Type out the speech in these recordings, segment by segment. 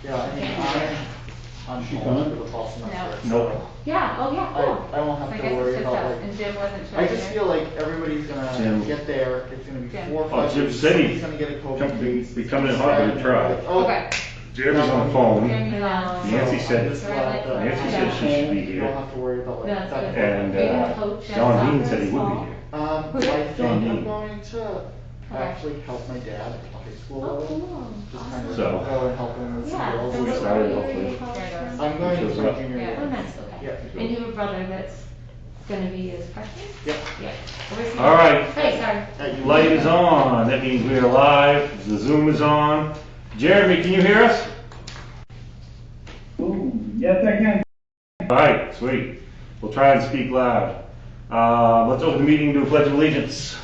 Yeah, I mean, I'm She home coming? for the fall semester. No. So Yeah, oh yeah, cool. I won't So have I to guess worry it's just about us, like. and Jim wasn't sure I just either. feel like everybody's gonna Jim. get there. It's gonna be Jim. 4 or 5 Jim weeks. said Somebody's gonna get a COVID case. be coming in hot with a truck. Oh, Okay. Jeremy's on the phone. Jeremy's on. Nancy said, I'm just glad that Nancy said she should be you don't here. have to worry about like That's that. good. And Are you gonna coach John soccer Dean said he this would fall? be here. I think John I'm Dean. going to actually help my dad at the high school Oh, level. cool. Just kind of So- go and help him with some Yeah. girls. so We're what excited, year are hopefully. you going? I'm going Shows to my up. junior Yeah, year. oh nice, okay. Yeah. And you have a brother that's gonna be his freshman? Yep. Yeah. Where's he? All right. Hey, sorry. At Light is on. That means we are live. The Zoom is on. Jeremy, can you hear us? Ooh, yes, I can. All right, sweet. We'll try and speak loud. Let's open the meeting to a pledge of allegiance.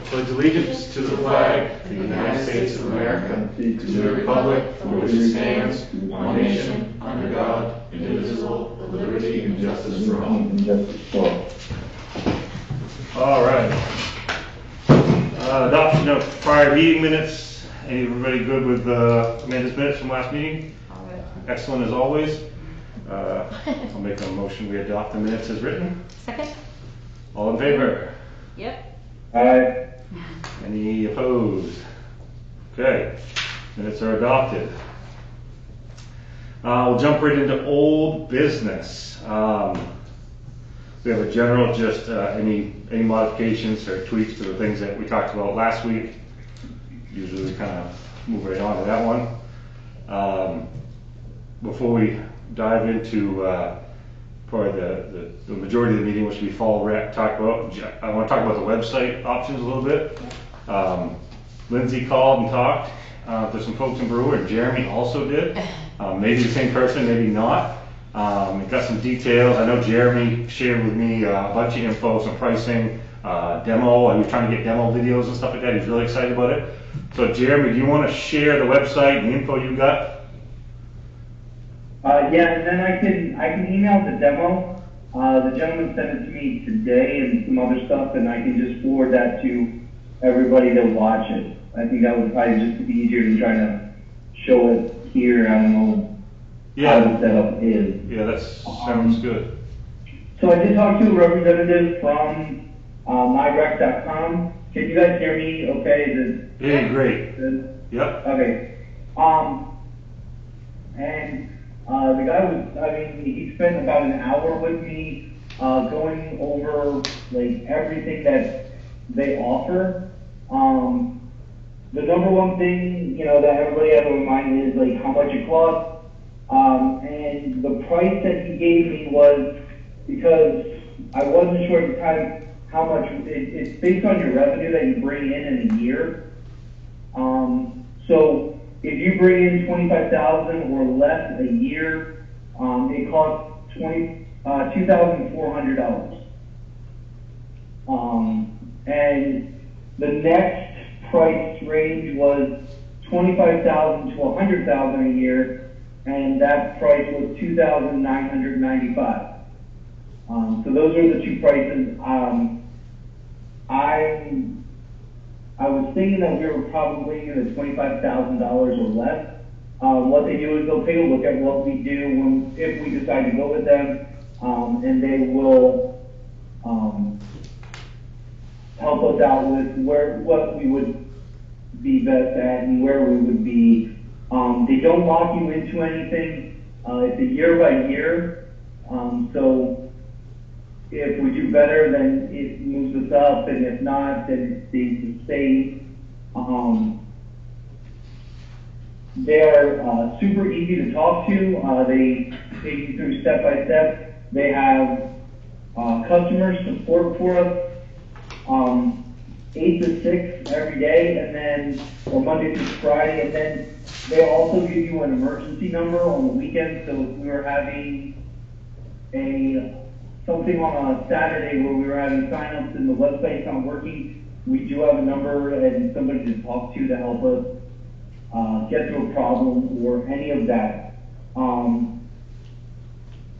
Pledge allegiance to the flag of the United States of America, and to the republic for which it stands, one nation, under God, indivisible, with liberty and justice for all. All right. Adoption of prior meeting minutes. Everybody good with Amanda's minutes from last meeting? All right. Excellent as always. I'll make a motion we adopt the minutes as written. Second? All in favor? Yep. Aye. Any opposed? Okay, minutes are adopted. We'll jump right into old business. We have a general, just any modifications or tweaks to the things that we talked about last week. Usually we kind of move right on to that one. Before we dive into probably the majority of the meeting, which we fall talk about, I want to talk about the website options a little bit. Lindsay called and talked to some folks in Brewer, and Jeremy also did. Maybe the same person, maybe not. It got some details. I know Jeremy shared with me a bunch of info, some pricing, demo. I was trying to get demo videos and stuff like that. He's really excited about it. So Jeremy, do you want to share the website and the info you got? Yeah, and then I can email the demo. The gentleman sent it to me today and some other stuff, and I can just forward that to everybody that watch it. I think that would probably just be easier than trying to show it here. I don't know how the setup is. Yeah, that sounds good. So I did talk to a representative from myrex.com. Can you guys hear me okay? Yeah, great. Good? Yep. Okay. And the guy was, I mean, he spent about an hour with me going over like everything that they offer. The number one thing, that everybody has in mind is like how much it costs. And the price that he gave me was, because I wasn't sure at the time how much, it's based on your revenue that you bring in a year. So if you bring in 25,000 or less a year, it costs $2,400. And the next price range was 25,000 to 100,000 a year, and that price was 2,995. So those are the two prices. I was thinking that we were probably in the $25,000 or less. What they do is they'll take a look at what we do if we decide to go with them, and they will help us out with what we would be best at and where we would be. They don't lock you into anything. It's a year by year. So if we do better, then it moves us up, and if not, then it stays the same. They're super easy to talk to. They take you through step by step. They have customer support for us 8 to 6 every day, and then or Monday through Friday, and then they also give you an emergency number on the weekend. So if we were having something on a Saturday where we were having signups and the website's not working, we do have a number and somebody to talk to help us get through a problem or any of that.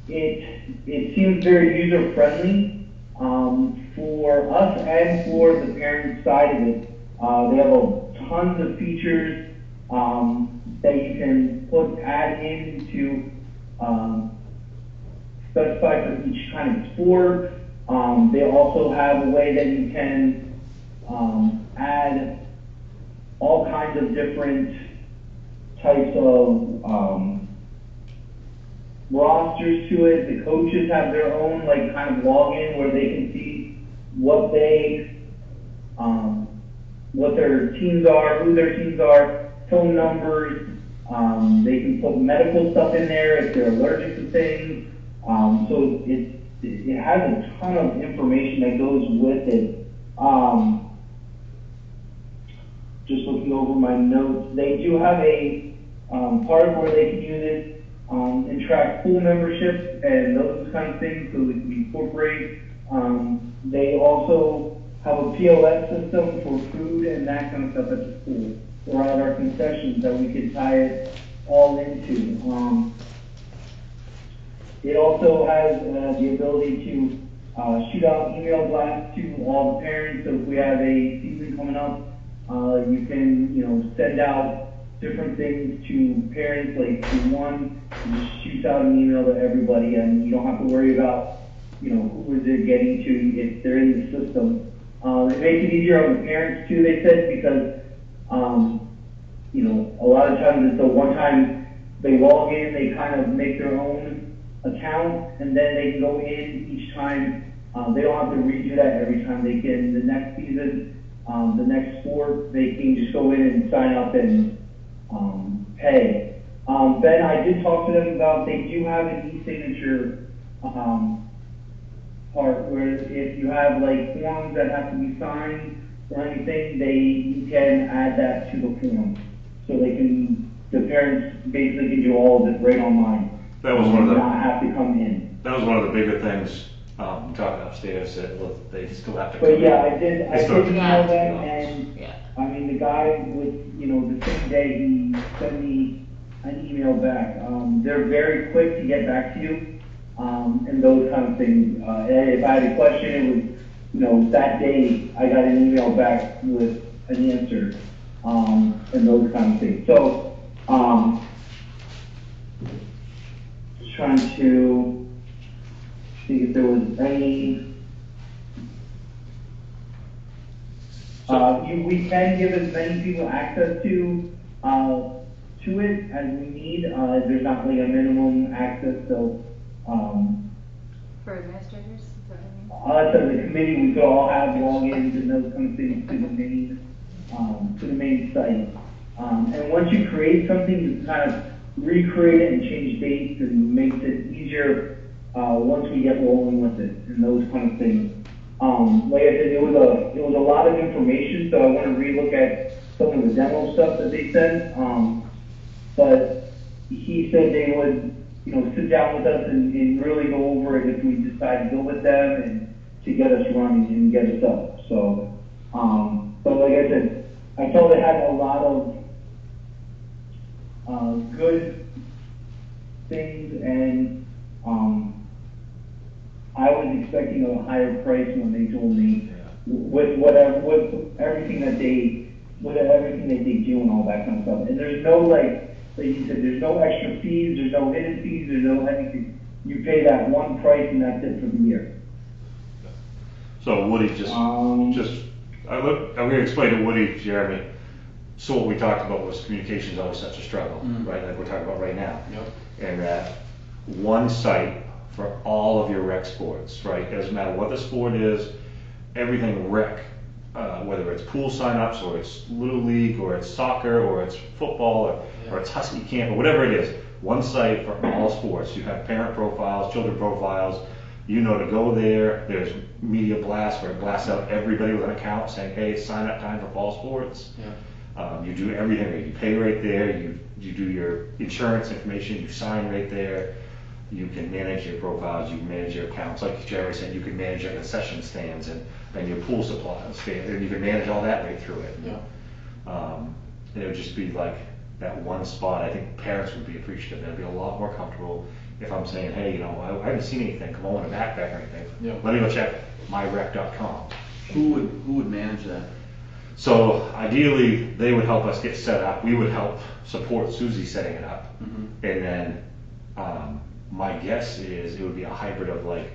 It seems very user friendly for us and for the parent side of it. They have tons of features that you can add in to, specify for each kind of sport. They also have a way that you can, add all kinds of different types of, rosters to it. The coaches have their own like kind of login where they can see what what their teams are, who their teams are, phone numbers. They can put medical stuff in there if they're allergic to things. So it has a ton of information that goes with it. Just looking over my notes, they do have a part where they can use it and track pool memberships and those kind of things, so they can incorporate. They also have a POS system for food and that kind of stuff at the pool, or at our concessions that we could tie it all into. It also has the ability to shoot out email blasts to all the parents. So if we have a season coming up, you can send out different things to parents. Like for one, you just shoot out an email to everybody, and you don't have to worry about who is it getting to if they're in the system. It makes it easier on the parents too. They said because a lot of times it's the one time they log in, they kind of make their own account, and then they can go in each time. They don't have to redo that every time. They can, the next season, the next sport, they can just go in and sign up and pay. Ben, I did talk to them about, they do have an e-signature part where if you have like forms that have to be signed or anything, you can add that to the form. So the parents basically can do all of it right online. That was one of the, not have to come in. that was one of the bigger things, talking upstairs, that look, they still have to. But yeah, I did still email have to them, be and Yeah. I mean, the guy the same day he sent me an email back. They're very quick to get back to you, and those kind of things. If I had a question, it was, that day I got an email back with an answer, and those kind of things. So, just trying to see if there was any. We can give as many people access to it as we need. There's not like a minimum access, so For administrators, is that what us as a committee, we could all have logins and those kind of things to the main site. And once you create something, you can kind of recreate it and change dates and makes it easier once we get rolling with it and those kind of things. Like I said, it was a lot of information, so I want to relook at some of the demo stuff that they sent. But he said they would, sit down with us and really go over it if we decide to go with them and to get us running and get us up. So, but like I said, I felt it had a lot of good things, and I was expecting a higher price when they told me with everything that they do and all that kind of stuff. And there's no like you said, there's no extra fees, there's no hidden fees, there's no anything. You pay that one price and that's it for the year. So Woody I'm going to explain to Woody, Jeremy. So what we talked about was communication is always such a struggle, right? Like we're talking about right now. Yep. And that one site for all of your rec sports, right? It doesn't matter what the sport is, everything rec, whether it's pool signups or it's Little League or it's soccer or it's football or it's Husky camp or whatever it is, one site for all sports. You have parent profiles, children profiles, to go there. There's media blasts where it blasts out everybody with an account saying, hey, it's sign up time for fall sports. Yeah. You do everything. You pay right there. You do your insurance information. You sign right there. You can manage your profiles. You can manage your accounts. Like Jerry said, you can manage your concession stands and your pool supply stand, and you can manage all that right through it. Yeah. And it would just be like that one spot. I think parents would be appreciative. They'd be a lot more comfortable if I'm saying, hey, I haven't seen anything. Come on, a backpack or anything. Yeah. Let me go check myrec.com. Who would manage that? So ideally, they would help us get set up. We would help support Susie setting it up. And then my guess is it would be a hybrid of like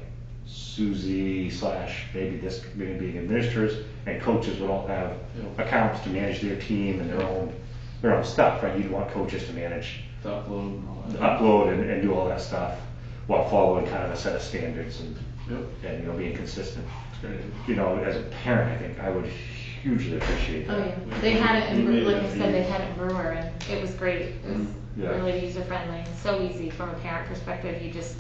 Susie / maybe being administrators and coaches would all have accounts to manage their team and their own stuff, right? You'd want coaches to manage The upload and all the that. upload and do all that stuff while following kind of a set of standards and Yep. being consistent. It's great. As a parent, I think I would hugely appreciate Oh, that. yeah. They had it in, We made like it I said, they easy. had it in Brewer, and it was great. It was Yeah. really user friendly and so easy from a parent perspective. You just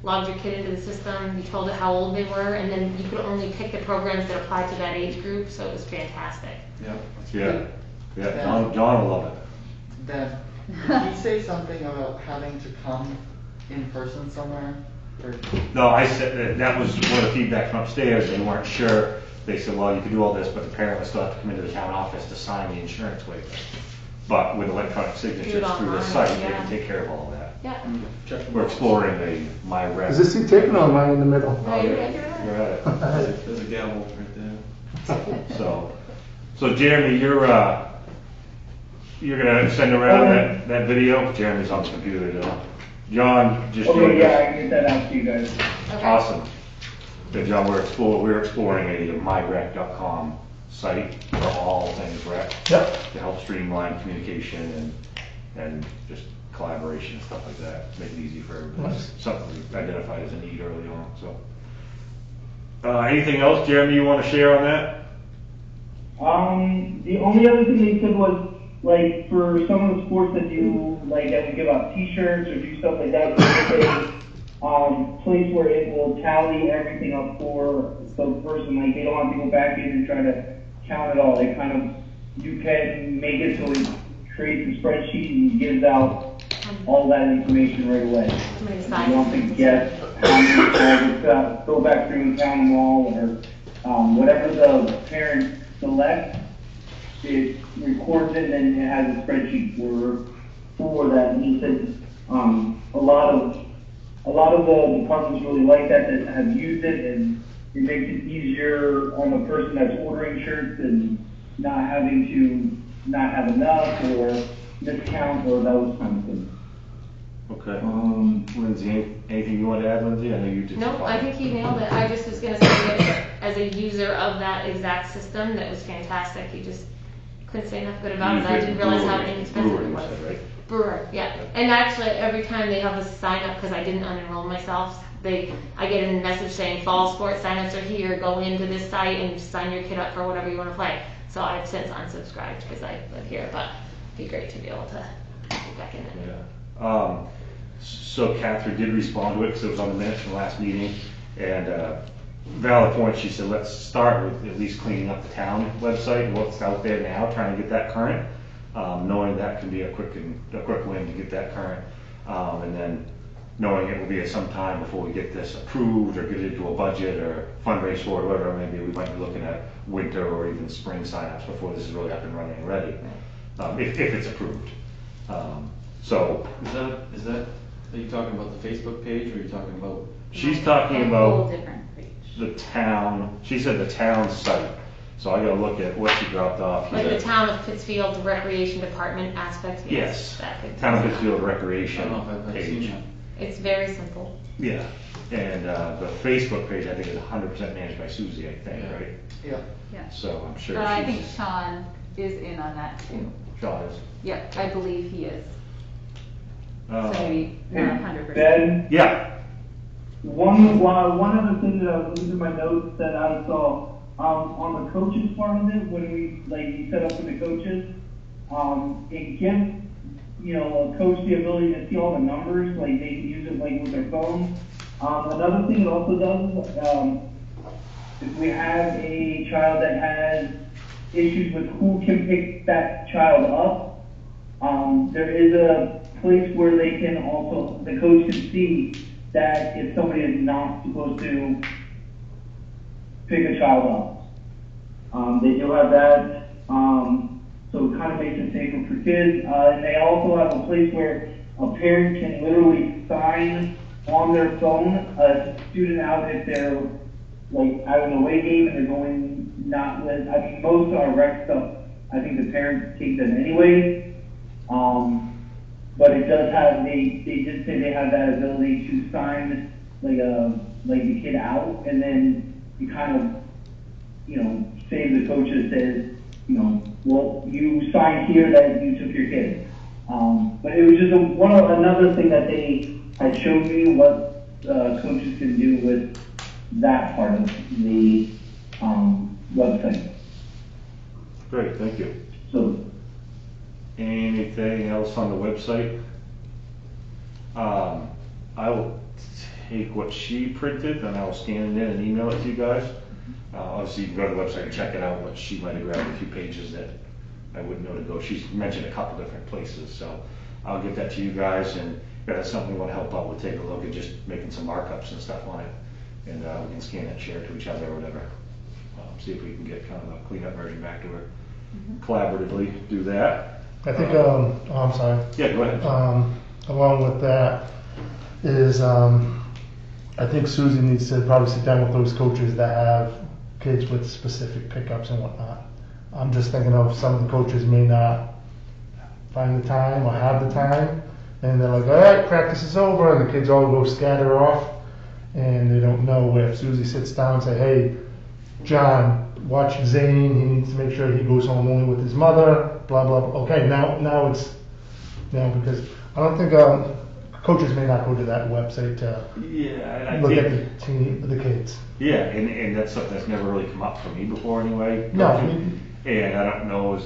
logged your kid into the system, you told it how old they were, and then you could only pick the programs that applied to that age group, so it was fantastic. Yep. Yeah, John will love it. Then, did he say something about having to come in person somewhere? Or, No, I said that was one of the feedback from upstairs. They weren't sure. They said, well, you can do all this, but the parent will still have to come into the town office to sign the insurance waiver. But with electronic signatures through the online, site, they yeah. can take care of all of that. Yeah. Check them We're out. exploring the my rep. Is this seat taken or am I in the middle? Oh, you're right, you're right. You're at it. There's a gavel right there. So Jeremy, you're gonna send around that video. Jeremy's on the computer now. John just Okay, joined yeah, us. I can get that out to you guys. Okay. Awesome. Yeah, John, we're exploring a myrec.com site for all things rec Yep. to help streamline communication and just collaboration and stuff like that. Make it easy for everybody. Nice. Something we identified as a need early on. So, anything else, Jeremy, you want to share on that? The only other thing they said was, like, for some of the sports that do, like, that we give out t-shirts or do stuff like that, there's a place where it will tally everything up for the person. Like, they don't have to go back in and try to count it all. They kind of, you can make it so it creates a spreadsheet and gives out all that information right away. Somebody You decide. don't have to guess how many times, go back through and count them all, or whatever the parent selects, it records it and it has a spreadsheet for that. And he said a lot of the departments really like that have used it, and it makes it easier on the person that's ordering shirts and not having to not have enough or miscount or those kind of things. Okay. Lindsay, anything you want to add, Lindsay? I know you did. No, I think he nailed it. I just was gonna say that as a user of that exact system, that was fantastic. He just couldn't say enough good about it. I didn't realize how inexpensive Brewer, it you was. said, right? Brewer, yeah. And actually, every time they have us sign up, because I didn't unenroll myself, I get a message saying fall sports signups are here. Go into this site and sign your kid up for whatever you want to play. So I've since unsubscribed because I live here, but it'd be great to be able to get back in it. Yeah. So Catherine did respond to it because it was on the minutes from the last meeting, and valid point. She said, let's start with at least cleaning up the town website and what's out there now, trying to get that current. Knowing that can be a quick win to get that current, and then knowing it will be at some time before we get this approved or get it into a budget or fundraise for it, whatever maybe we might be looking at winter or even spring signups before this is really up and running and ready, if it's approved. So Is that, are you talking about the Facebook page, or are you talking about? she's talking A whole about different page. the town. She said the town site. So I got to look at what she dropped off. Like here. the town of Pittsfield Recreation Department aspect. Yes, That could. Town of Pittsfield I Recreation don't know if I've seen page. that. It's very simple. Yeah, and the Facebook page I think is 100% managed by Susie. I think, Yeah. right? yeah. Yeah. So I'm sure But I think she's. Sean is in on that too. Sean is. Yep, I believe he is. So Uh, maybe not And 100%. Ben, yeah. one other thing that I was looking at my notes that I saw, on the coaches part of it, when we, like, you set up for the coaches, it gives, a coach the ability to see all the numbers, like, they can use it, like, with their phone. Another thing it also does, if we have a child that has issues with who can pick that child up, there is a place where they can also, the coach can see that if somebody is not supposed to pick a child up. They do have that, so it kind of makes it safer for kids. And they also have a place where a parent can literally sign on their phone a student out if they're like out of the way game and they're going not with, I mean, most of our rec stuff, I think the parents take them anyway. But it does have, they did say they have that ability to sign like the kid out, and then you kind of, you know, say the coach that says, you know, well, you signed here that you took your kid. But it was just another thing that they had showed me what coaches can do with that part of the website. Great, thank you. So, Anything else on the website? I will take what she printed and I will scan it in and email it to you guys. Obviously, you can go to the website and check it out, but she might have grabbed a few pages that I wouldn't know to go. She's mentioned a couple different places, so I'll get that to you guys, and if that's something we want to help out with, take a look at just making some markups and stuff on it, and we can scan it, share it to each other or whatever. See if we can get kind of a clean-up version back to her. Collaboratively do that. I think, oh, I'm sorry. Yeah, go ahead. Along with that is, I think Susie needs to probably sit down with those coaches that have kids with specific pickups and whatnot. I'm just thinking of some of the coaches may not find the time or have the time, and they're like, all right, practice is over, and the kids all go scatter off, and they don't know where. Susie sits down and say, hey, John, watch Zane, he needs to make sure he goes home only with his mother, blah, blah, blah. Okay, now it's, because I don't think, coaches may not go to that website to Yeah, I look think, at the kids. yeah, and that's something that's never really come up for me before anyway. No. And I don't know,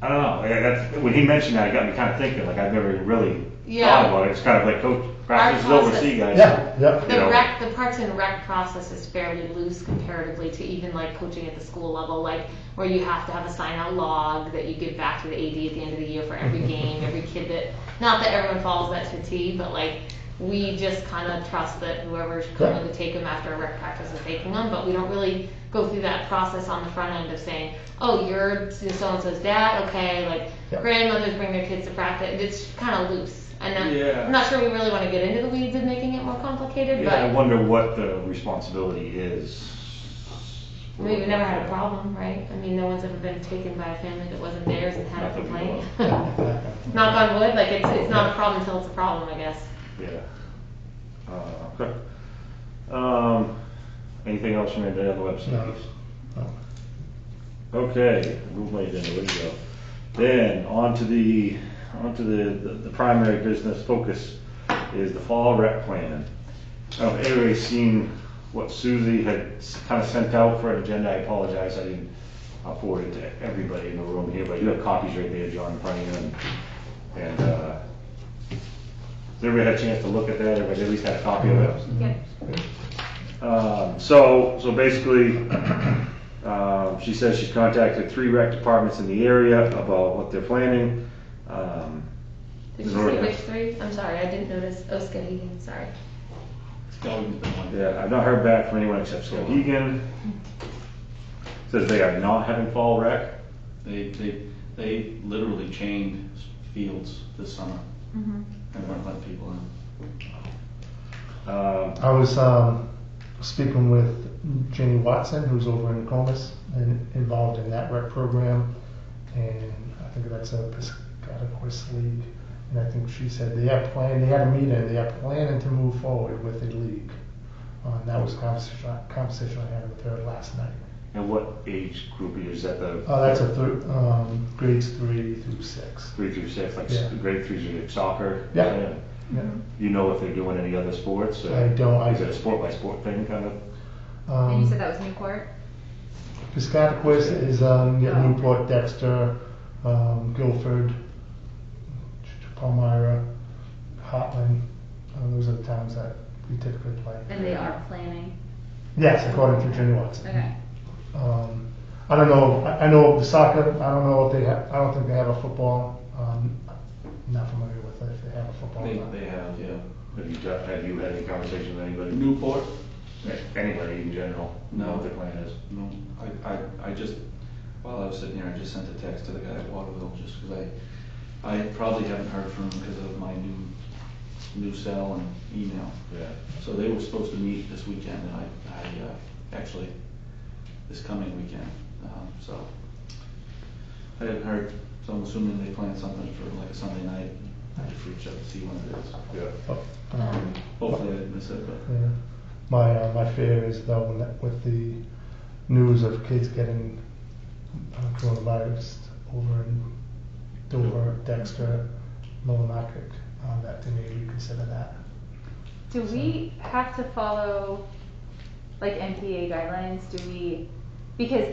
that's, when he mentioned that, it got me kind of thinking, like, I've never really thought about it. It's kind of like, coach, practice is over, see you guys. Yeah, yeah. You know. The Parks and Rec process is fairly loose comparatively to even like coaching at the school level, like where you have to have a sign out log that you give back to the AD at the end of the year for every game, every kid that, not that everyone follows that to a T, but like we just kind of trust that whoever's coming to take them after a rec practice is taking them, but we don't really go through that process on the front end of saying, oh, you're so-and-so's dad, okay, like grandmothers bring their kids to practice. It's kind of loose. And I'm not sure we really want to get into the weeds of making it more complicated, Yeah, but I wonder what the responsibility is. I mean, we've never had a problem, right? I mean, no one's ever been taken by a family that wasn't theirs and had a complaint. Knock on wood, like it's not a problem until it's a problem, I guess. Yeah. Okay. Anything else from anybody on the website? No. Okay, move my agenda, where'd you go? Then, on to the primary business focus is the fall rec plan. Everybody's seen what Susie had kind of sent out for an agenda. I apologize, I didn't forward it to everybody in the room here, but you have copies right there, John, in front of you. And has everybody had a chance to look at that? Everybody at least had a copy of it? Yeah. So basically, she says she's contacted 3 rec departments in the area about what they're planning. Did you say which 3? I'm sorry, I didn't notice. Oh, Skowhegan, sorry. Skowhegan's been one. Yeah, I've not heard back from anyone except Skowhegan. Says they are not having fall rec. They literally chained fields this summer and weren't letting people in. I was speaking with Jenny Watson, who's over in Comus and involved in that rec program, and I think that's a Piscataquis League, and I think she said they had a meeting, they are planning to move forward with a league. That was a conversation I had with her last night. And what age group is that? That's grades 3 through 6. 3 through 6, like grade 3 is like soccer? Yeah. Yeah. You know if they're doing any other sports? I don't. Is it a sport by sport thing kind of? And you said that was Newport? Piscataquis is Newport, Dexter, Guilford, Palmyra, Heartland. Those are the towns that we typically play. And they are planning? Yes, according to Jenny Watson. Okay. I don't know. I know the soccer. I don't know if they have. I don't think they have a football. I'm not familiar with it. If they have a football. They have, yeah. Have you had any conversation with anybody? Newport? Anybody in general? No. What their plan is? No. I just, while I was sitting here, I just sent a text to the guy at Waterville just because I probably haven't heard from him because of my new cell and email. Yeah. So they were supposed to meet this weekend, and I actually, this coming weekend, so. I hadn't heard, so I'm assuming they plan something for like a Sunday night. I just reach out to see when it is. Yeah. Hopefully I didn't miss it, but. Yeah. My fear is though with the news of kids getting coronavirus over in Dover, Dexter, Millinocket, that they may reconsider that. Do we have to follow like MPA guidelines? Do we, because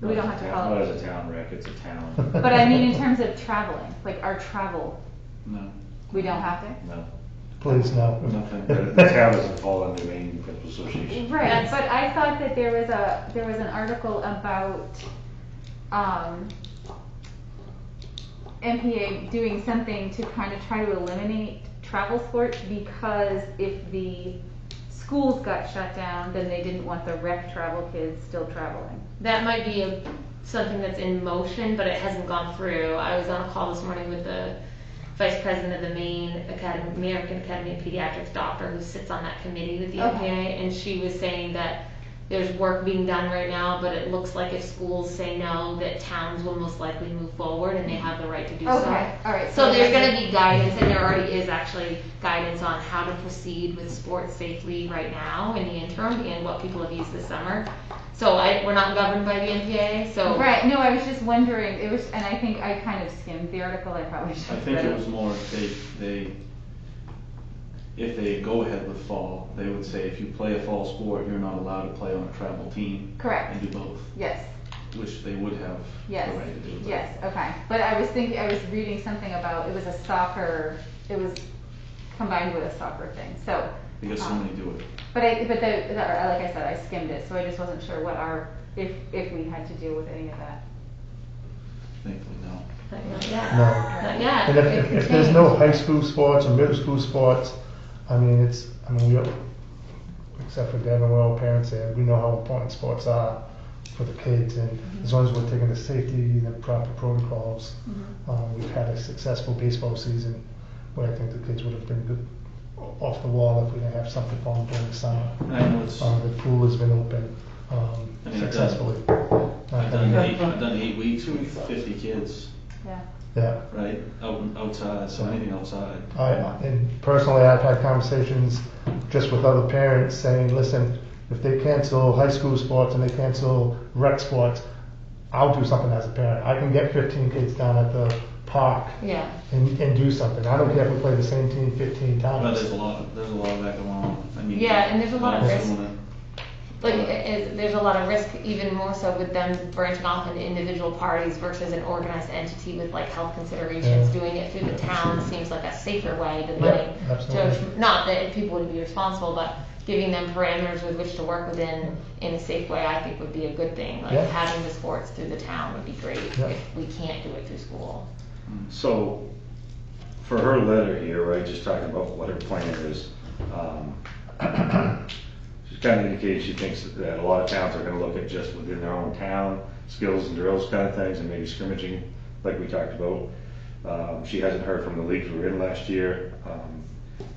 we don't have to Not follow. as a town rec, it's a town. But I mean in terms of traveling, like our travel, No. we don't have to? No. Please no. Nothing. The town doesn't fall under Maine Municipal Association. Right, but I thought that there was an article about, MPA doing something to kind of try to eliminate travel sports because if the schools got shut down, then they didn't want the rec travel kids still traveling. That might be something that's in motion, but it hasn't gone through. I was on a call this morning with the vice president of the Maine Academy, American Academy of Pediatrics doctor who sits on that committee with the Okay. MPA, and she was saying that there's work being done right now, but it looks like if schools say no, that towns will most likely move forward and they have the right to do so. Okay, all right. So there's gonna be guidance, and there already is actually guidance on how to proceed with sports safely right now in the interim and what people have used this summer. So we're not governed by the NPA, so. Right, no, I was just wondering, it was, and I think I kind of skimmed the article, I probably should I have think read it was more if they go ahead with fall, they would say if you play a fall sport, you're not allowed to play on a travel team. Correct. And do both, Yes, which they would have yes, the right to do. but yes, okay. But I was reading something about, it was a soccer, it was combined with a soccer thing, so. Because so many do it. But like I said, I skimmed it, so I just wasn't sure what if we had to deal with any of that. Thankfully, no. Not yet. No. Not yet. And It could if there's no change. high school sports or middle school sports, we, except for Devin, we're all parents here, we know how important sports are for the kids, and as long as we're taking the safety and the proper protocols, we've had a successful baseball season where I think the kids would have been good off the wall if we didn't have something for them during the summer. I know it's, The pool has been open I mean, successfully. I've done 8 weeks with 50 kids, Yeah. Yeah. right, outside, so anything outside. And personally, I've had conversations just with other parents saying, listen, if they cancel high school sports and they cancel rec sports, I'll do something as a parent. I can get 15 kids down at the park Yeah. and do something. I don't care if we play the same team 15 But times. there's a lot of that going on. I mean. Yeah, and there's a lot of also risk. doing it. Like, there's a lot of risk, even more so with them branching off into individual parties versus an organized entity with like health considerations. Yeah. Doing it through the town seems like a safer way than Yeah, letting, absolutely. not that people would be responsible, but giving them parameters with which to work within in a safe way, I think would be a good thing. Like Yeah. having the sports through the town would be great Yeah. if we can't do it through school. So, for her letter here, right, just talking about what her plan is, she's kind of indicated she thinks that a lot of towns are gonna look at just within their own town, skills and drills kind of things, and maybe scrimmaging, like we talked about. She hasn't heard from the leagues we were in last year.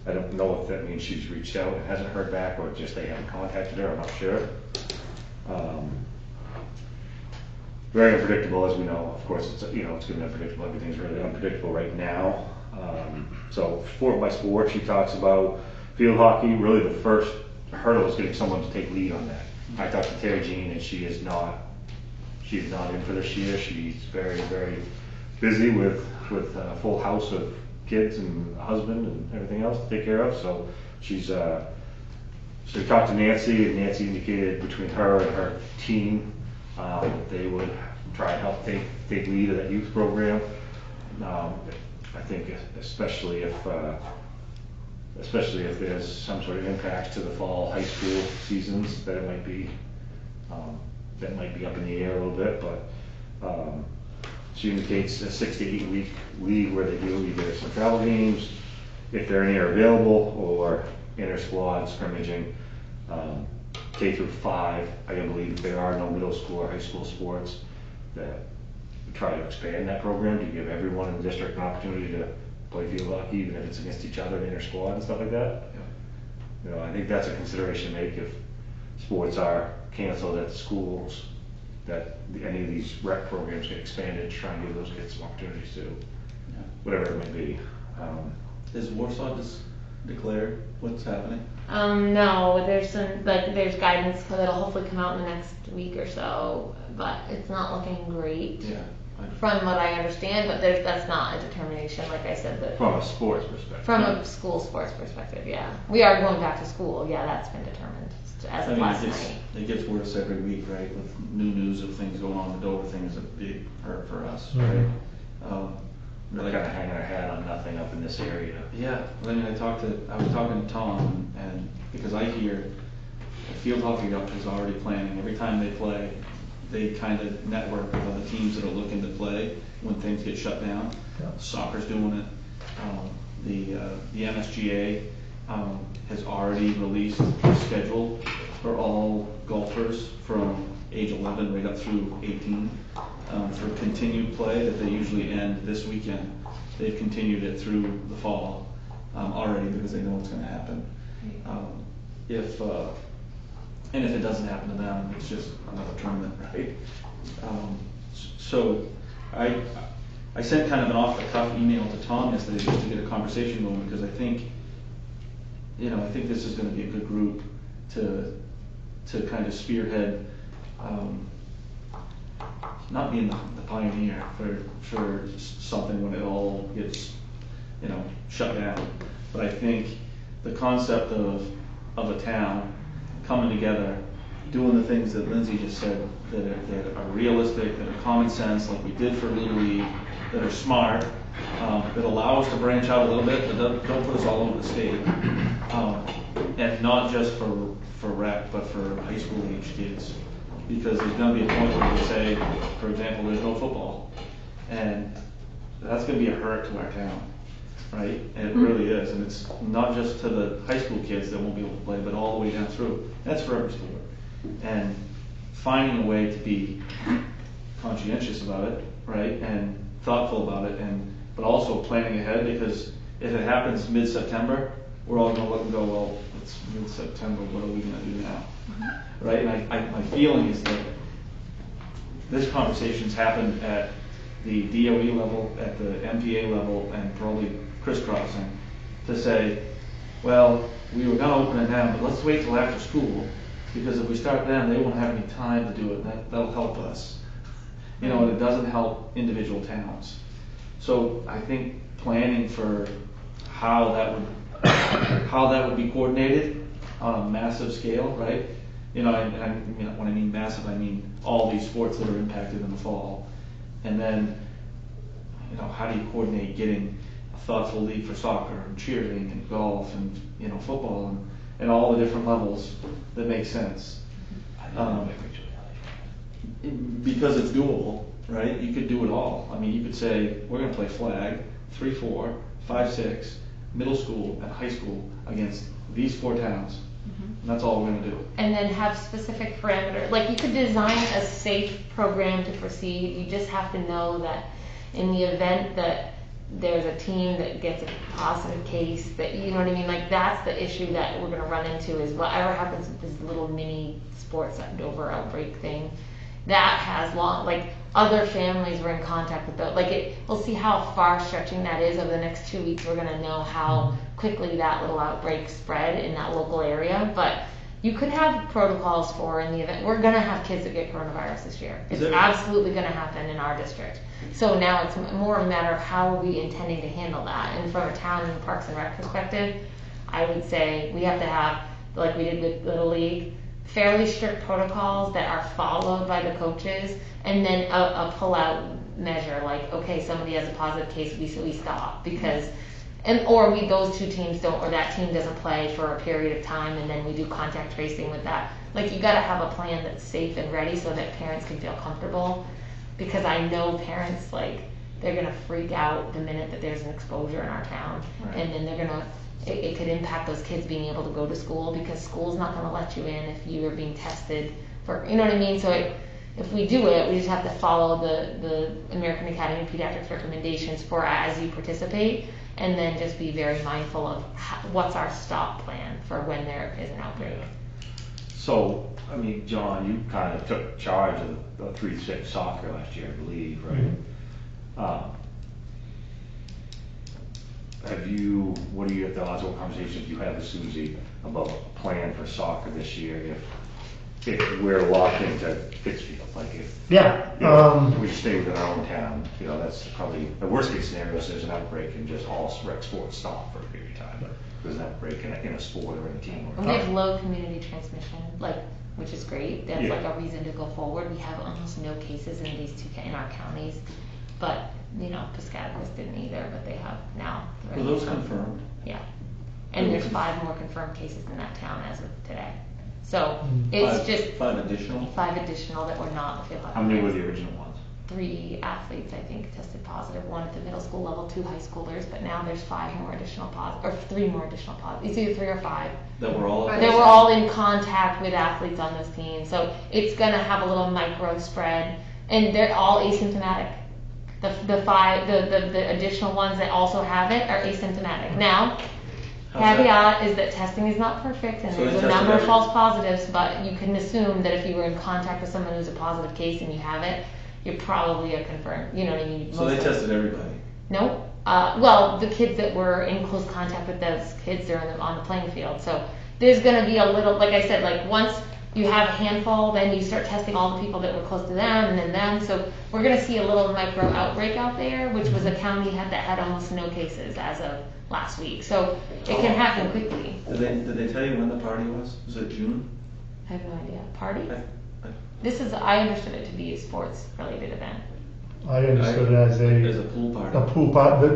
I don't know if that means she's reached out and hasn't heard back, or just they haven't contacted her, I'm not sure. Very unpredictable, as we know. Of course, it's gonna be unpredictable. Everything's really unpredictable right now. So sport by sport, she talks about field hockey. Really, the first hurdle is getting someone to take lead on that. I talked to Terry Jean, and she is not in for this year. She's very, very busy with a full house of kids and a husband and everything else to take care of. So she's so we talked to Nancy, and Nancy indicated between her and her team that they would try and help take lead of that youth program. I think especially if there's some sort of impact to the fall high school seasons, that it might be up in the air a little bit. But she indicates a 6 to 8 week league where they do either some travel games, if they're any are available, or inter squad scrimmaging. K through 5, I believe there are no middle school or high school sports, that we try to expand that program to give everyone in the district an opportunity to play field hockey, even if it's against each other in inter squad and stuff like that. I think that's a consideration to make if sports are canceled at the schools, that any of these rec programs get expanded to try and give those kids some opportunities too, whatever it may be. Is Warsaw just declared what's happening? No, there's there's guidance that'll hopefully come out in the next week or so, but it's not looking great. Yeah. From what I understand, but that's not a determination, like I said, that From a sports perspective. from a school sports perspective, yeah. We are going back to school, yeah, that's been determined as of last night. It gets worse every week, right, with new news of things going on. The Dover thing is a big hurt for us, right? We're kind of hanging our hat on nothing up in this area. Yeah, I mean, I was talking to Tom, and because I hear Field Hockey is already planning, every time they play, they kind of network with other teams that are looking to play when things get shut down. Yeah. Soccer's doing it. The MSGA has already released a schedule for all golfers from age 11 right up through 18 for continued play that they usually end this weekend. They've continued it through the fall already because they know what's going to happen. And if it doesn't happen to them, it's just another tournament, right? So I sent kind of an off-the-cuff email to Tom yesterday just to get a conversation going because I think this is going to be a good group to kind of spearhead, not being the pioneer for something when it all gets shut down, but I think the concept of a town coming together, doing the things that Lindsay just said that are realistic, that are common sense, like we did for Little League, that are smart, that allow us to branch out a little bit, but don't put us all over the state, and not just for rec, but for high school age kids, because there's going to be a point where we say, for example, there's no football, and that's going to be a hurt to our town. Right? And it really is. And it's not just to the high school kids that won't be able to play, but all the way down through. That's for every sport. And finding a way to be conscientious about it, right? And thoughtful about it, but also planning ahead, because if it happens mid-September, we're all going to look and go, well, it's mid-September, what are we going to do now? Right? And my feeling is that this conversation's happened at the DOE level, at the MPA level, and probably crisscrossing to say, well, we were going to open it now, but let's wait till after school, because if we start then, they won't have any time to do it. That'll help us. And it doesn't help individual towns. So I think planning for how that would be coordinated on a massive scale, right? And when I mean massive, I mean all these sports that are impacted in the fall. And then, how do you coordinate getting a thoughtful league for soccer and cheerleading and golf and, football and all the different levels that make sense? Because it's doable, right? You could do it all. I mean, you could say, we're going to play flag, 3-4, 5-6, middle school and high school against these 4 towns. And that's all we're going to do. And then have specific parameters. Like, you could design a safe program to proceed. You just have to know that in the event that there's a team that gets a positive case, that, you know what I mean? Like, that's the issue that we're going to run into, is whatever happens with this little mini sports Dover outbreak thing. That has other families were in contact with those. We'll see how far stretching that is over the next 2 weeks. We're going to know how quickly that little outbreak spread in that local area. But you could have protocols for, in the event, we're going to have kids that get coronavirus this year. It's absolutely going to happen in our district. So now it's more a matter of how are we intending to handle that. And from a town and Parks and Rec perspective, I would say we have to have, like we did with Little League, fairly strict protocols that are followed by the coaches, and then a pull-out measure, like, okay, somebody has a positive case, we stop, because, those 2 teams don't, or that team doesn't play for a period of time, and then we do contact tracing with that. You gotta have a plan that's safe and ready so that parents can feel comfortable, because I know parents, they're gonna freak out the minute that there's an exposure in our town, Right. and then it could impact those kids being able to go to school, because school's not going to let you in if you are being tested for, you know what I mean? So if we do it, we just have to follow the American Academy of Pediatrics recommendations for as you participate, and then just be very mindful of what's our stop plan for when there is an outbreak. So, I mean, John, you kind of took charge of the 3-6 soccer last year, I believe, right? What are your thoughts, what conversations you had with Susie about a plan for soccer this year if we're locked into Pittsfield? Like if, Yeah, you know, we stay within our own town, you know, that's probably, the worst case scenario is there's an outbreak and just all rec sports stop for a period of time. There's an outbreak in a sport or in a team. And we have low community transmission, which is great. That's Yeah. like a reason to go forward. We have almost no cases in in our counties, but you know, Piscataquis didn't either, but they have now. Were those confirmed? Yeah, and there's 5 more confirmed cases in that town as of today. So it's just 5 additional? 5 additional that were not the field hockey How many were players. the original ones? 3 athletes, I think, tested positive. 1 at the middle school level, 2 high schoolers, but now there's 5 more additional positive, or 3 more additional positive. It's either 3 or 5. That were all? They were all in contact with athletes on those teams, so it's gonna have a little micro spread, and they're all asymptomatic. The additional ones that also have it are asymptomatic. Now, How's that? caveat is that testing is not perfect, and So they there's a tested number of every- false positives, but you can assume that if you were in contact with someone who's a positive case and you have it, you're probably a confirmed, you know what I mean? So they Most of- tested everybody? No. Well, the kids that were in close contact with those kids are on the playing field. So there's going to be a little, like I said, like once you have a handful, then you start testing all the people that were close to them and then them. So we're going to see a little micro outbreak out there, which was a county that had almost no cases as of last week. So it can happen quickly. Did they tell you when the party was? Was it June? I have no idea. Party? I- I understood it to be a sports related event. I understood it as As a pool party? a pool party.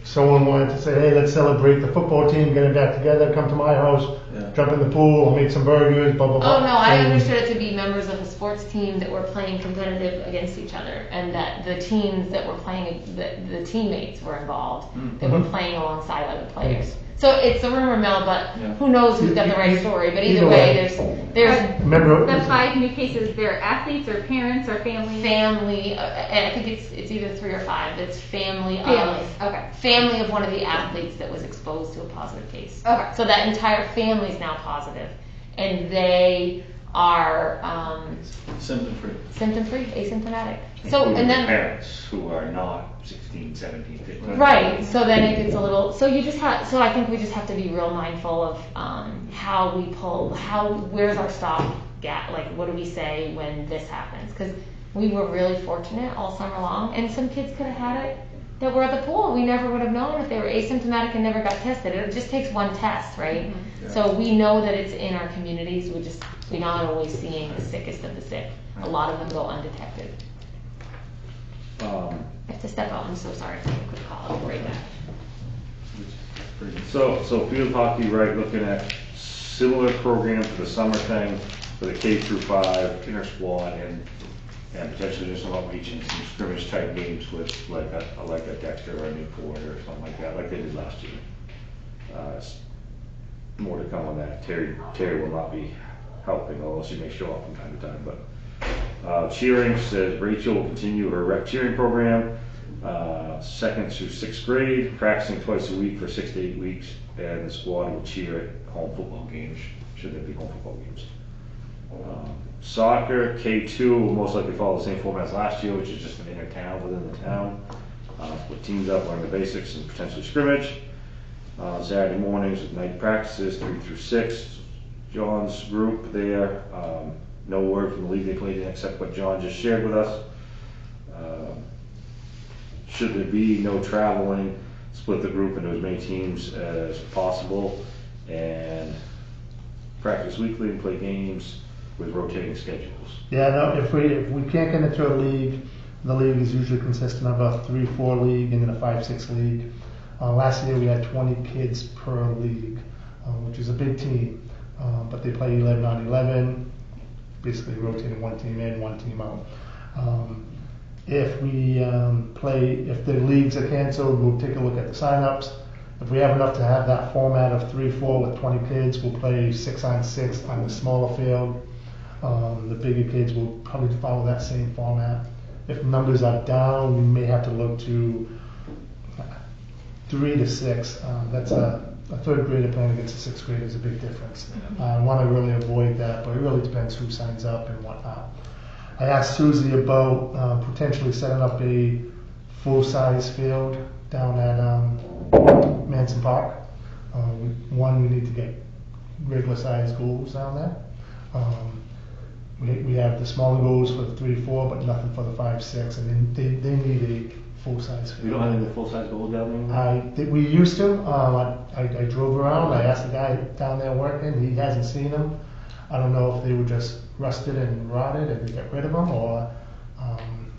Someone wanted to say, hey, let's celebrate the football team, get it back together, come to my house, Yeah. jump in the pool, I'll make some burgers, blah, blah, blah. Oh no, I And- understood it to be members of a sports team that were playing competitive against each other, and that the teams that were playing, the teammates were involved, that were playing alongside other players. So it's a rumor mill, but Yeah. who knows who's got the right story? But either Either way, way. there's Remember, The 5 new cases, they're athletes or parents or families? family. I think it's either 3 or 5. It's family Families, of okay. family of one of the athletes that was exposed to a positive case. Okay. So that entire family is now positive, and they are. Symptom free? Symptom-free, asymptomatic. So, Including and the then, parents who are not 16, 17, 15. right, so then it gets a little, so you just have, so I think we just have to be real mindful of, how we pull, where's our stop gap, like, what do we say when this happens? Because we were really fortunate all summer long, and some kids could have had it that were at the pool. We never would have known if they were asymptomatic and never got tested. It just takes one test, right? So we know that it's in our communities, we're not always seeing the sickest of the sick. A lot of them go undetected. I have to step out, I'm so sorry, take a quick call, I'll be right back. So field hockey, right, looking at similar program for the summer thing, for the K through 5, inter squad, and potentially just some outreach and some scrimmage type games with like a Dexter or a Newport or something like that, like they did last year. S- More to come on that. Terry will not be helping, although she may show up from time to time, but cheering says Rachel will continue her rec cheering program, 2nd through 6th grade, practicing twice a week for 6 to 8 weeks, and the squad will cheer at home football games, should there be home football games. Soccer, K2 will most likely follow the same format as last year, which is just an inter-town within the town. Split teams up, learn the basics and potentially scrimmage. Saturday mornings with night practices, 3 through 6. John's group there, no word from the league they played in except what John just shared with us. Should there be no traveling, split the group into as many teams as possible and practice weekly and play games with rotating schedules. Yeah, no, if we can't get into a league, the league is usually consistent of a 3-4 league and then a 5-6 league. Last year we had 20 kids per league, which is a big team, but they play 11 on 11, basically rotating one team in, one team out. If the leagues are canceled, we'll take a look at the sign-ups. If we have enough to have that format of 3-4 with 20 kids, we'll play 6-on-6 on the smaller field. The bigger kids will probably follow that same format. If numbers are down, we may have to look to 3 to 6. That's a a third grader playing against a sixth grader is a big difference. I want to really avoid that, but it really depends who signs up and whatnot. I asked Susie about potentially setting up a full-size field down at Manson Park. One, we need to get regular-sized goals down there. We have the smaller goals for the 3-4, but nothing for the 5-6, and they need a full-size field. We don't have any full-size goals down there? We used to. I drove around. I asked the guy down there working. He hasn't seen them. I don't know if they were just rusted and rotted and they got rid of them, or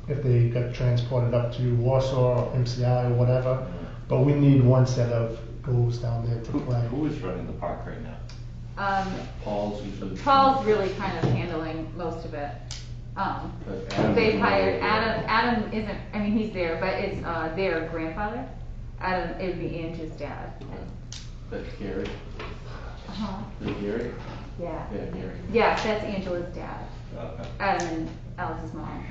if they got transported up to Warsaw or MCI or whatever. But we need one set of goals down there to play. Who is running the park right now? Paul's usually. Paul's really kind of handling most of it. But Adam They've doesn't hired know. Adam isn't. I mean, he's there, but it's their grandfather. Adam, it would be Angie's dad. That's Gary. Uh-huh. Is it Gary? Yeah. Yeah, Gary. Yeah, that's Angela's dad. Okay. Adam and Alex's mom.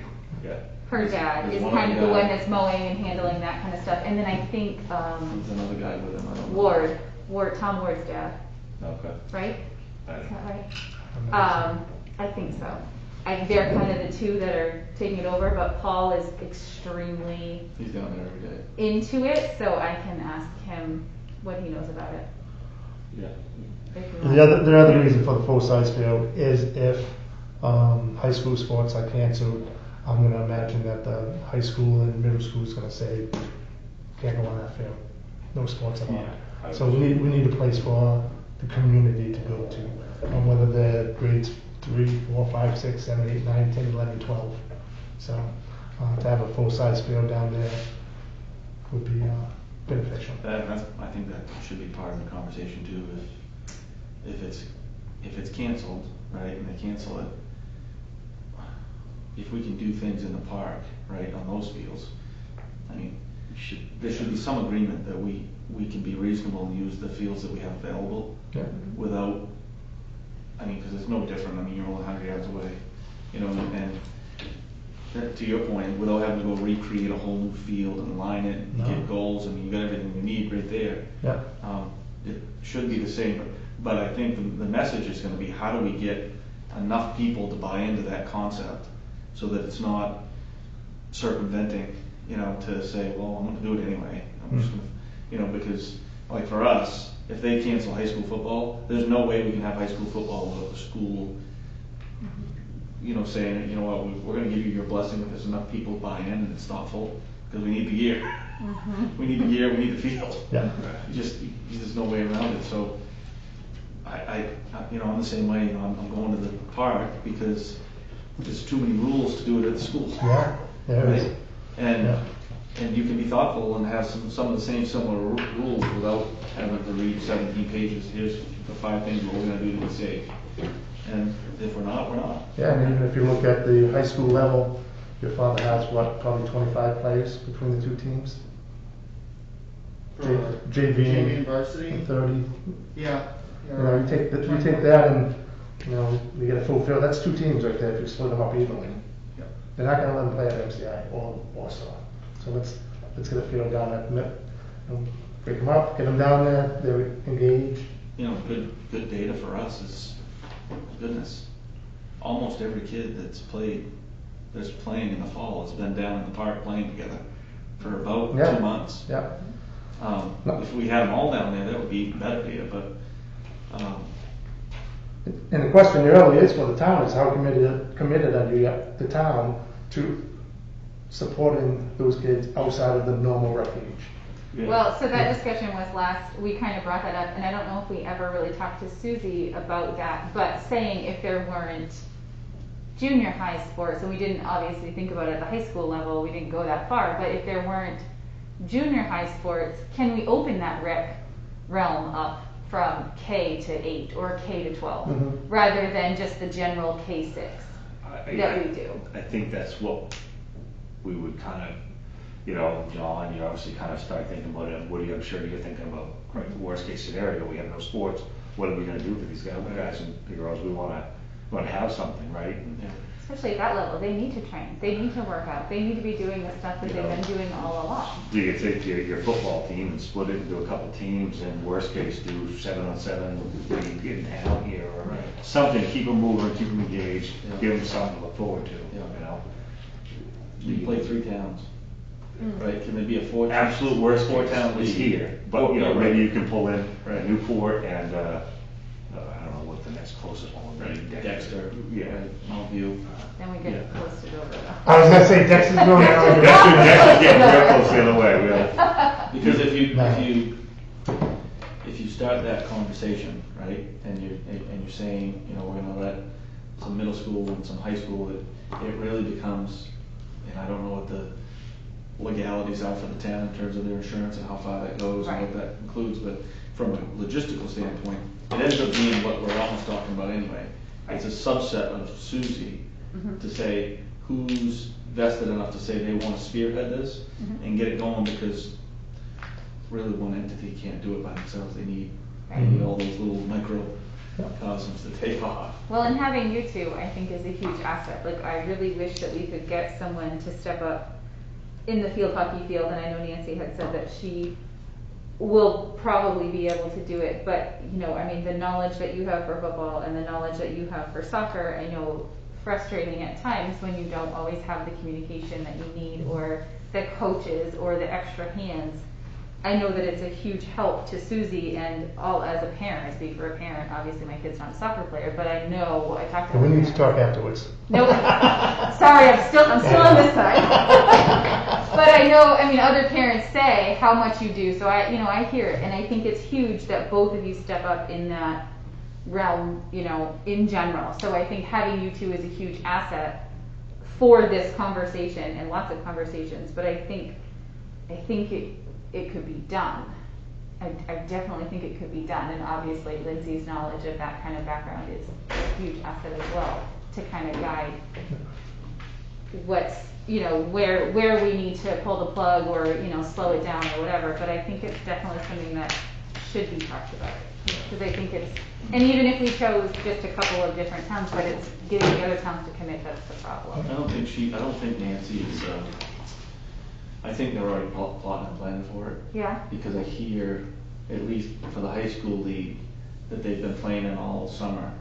Yeah. Her dad There's is one kind of other the guy. one that's mowing and handling that kind of stuff. And then I think There's another guy with him. I don't know. Ward, Tom Ward's dad, Okay. right? I Is don't that right? I'm not sure. I think so. They're kind of the two that are taking it over, but Paul is extremely He's down there every day. into it, so I can ask him what he knows about it. Yeah. If you The want. other reason for the full-size field is if high school sports are canceled, I'm going to imagine that the high school and middle school is going to say, can't go on that field. No sports allowed. Yeah. So we need a place for the community to go to, whether they're grades 3, 4, 5, 6, 7, 8, 9, 10, 11, 12. So to have a full-size field down there would be beneficial. I think that should be part of the conversation too. If it's canceled, right, and they cancel it, if we can do things in the park, right, on those fields, I mean, there should be some agreement that we can be reasonable and use the fields that we have available Yeah. without, I mean, because it's no different. I mean, you're only 100 yards away, you know, and to your point, without having to go recreate a whole new field and line it and No. get goals. I mean, you got everything you need right there. Yeah. It should be the same, but I think the message is going to be how do we get enough people to buy into that concept so that it's not circumventing, you know, to say, well, I'm going to do it anyway. I'm just going to, you know, because like for us, if they cancel high school football, there's no way we can have high school football without the school, you know, saying, you know what, we're going to give you your blessing if there's enough people buy in and it's thoughtful, because we need the gear. We need the gear, we need the field. Yeah. There's no way around it. So I you know, I'm the same way. You know, I'm going to the park because there's too many rules to do it at the school. Yeah. There Right? is. And Yeah. and you can be thoughtful and have some of the same similar rules without having to read 17 pages. Here's the 5 things what we're going to do to be safe. And if we're not, we're not. Yeah, and even if you look at the high school level, your father has what, probably 25 players between the two teams? For JV and varsity? and 30. Yeah. You know, you take that and, you know, you get a full field, that's 2 teams right there if you split them up evenly. Yep. They're not gonna let them play at MCI or Warsaw. So let's get a field down at MIP. Break them up, get them down there, they're engaged. You know, good data for us is, goodness, almost every kid that's playing in the fall has been down in the park playing together for about Yeah. 2 months. Yeah. If we had them all down there, that would be even better data, but, And the question really is for the town is how committed are you, the town, to supporting those kids outside of the normal refuge? Yeah. Well, so that discussion was we kind of brought that up, and I don't know if we ever really talked to Susie about that, but saying if there weren't junior high sports, and we didn't obviously think about it at the high school level, we didn't go that far, but if there weren't junior high sports, can we open that rec realm up from K to 8 or K to 12, Mhm. rather than just the general K6 that we do? I think that's what we would kind of, you know, John, you obviously kind of start thinking about it. Woody, I'm sure you're thinking about, right, the worst case scenario, we have no sports. What are we going to do for these guys and girls? We want to have something, right? And especially at that level, they need to train, they need to work out, they need to be doing the stuff that they've been doing all along. You could take your football team and split it into a couple teams, and worst case, do 7-on-7, getting out here, or Right. something to keep them moving, keep them engaged, Yeah. give them something to look forward to, you know? You play 3 towns, right? Can there be a 4? Absolute worst case 4-town is league? here, but, you know, Yeah, maybe right. you can pull in Right. Newport and, I don't know what the next closest one would be. Right, Dexter, Yeah. right, Mountview. Then we get Yeah. close to Dover though. I was gonna say Dexter's going down. Dexter's getting real close the other way, really. Because No. if you start that conversation, right, and you're saying, you know, we're gonna let some middle school and some high school, it really becomes, and I don't know what the legalities are for the town in terms of their insurance and how far that goes and what Right. that includes, but from a logistical standpoint, it ends up being what we're almost talking about anyway. It's a subset of Suzie to say who's vested enough to say they wanna spearhead this and get it going, because really one entity can't do it by themselves. They need all those little microcosms to take off. Well, and having you two, I think, is a huge asset. Like, I really wish that we could get someone to step up in the field hockey field, and I know Nancy had said that she will probably be able to do it, but, you know, I mean, the knowledge that you have for football and the knowledge that you have for soccer, I know frustrating at times when you don't always have the communication that you need, or the coaches, or the extra hands. I know that it's a huge help to Suzie, and all as a parent, I speak for a parent, obviously my kid's not a soccer player, but I know, I talked to We other need to parents. talk afterwards. No, sorry, I'm still on this side. But I know, I mean, other parents say how much you do, so I hear it, and I think it's huge that both of you step up in that realm, in general. So I think having you two is a huge asset for this conversation and lots of conversations, but I think it could be done. I definitely think it could be done, and obviously Lindsay's knowledge of that kind of background is a huge asset as well, to kind of guide what's, where we need to pull the plug, or, slow it down or whatever, but I think it's definitely something that should be talked about. Because I think and even if we chose just a couple of different towns, but it's getting the other towns to commit, that's the problem. I don't think Nancy is, I think they're already plotting and planning for it. Yeah? Because I hear, at least for the high school league, that they've been playing in all summer.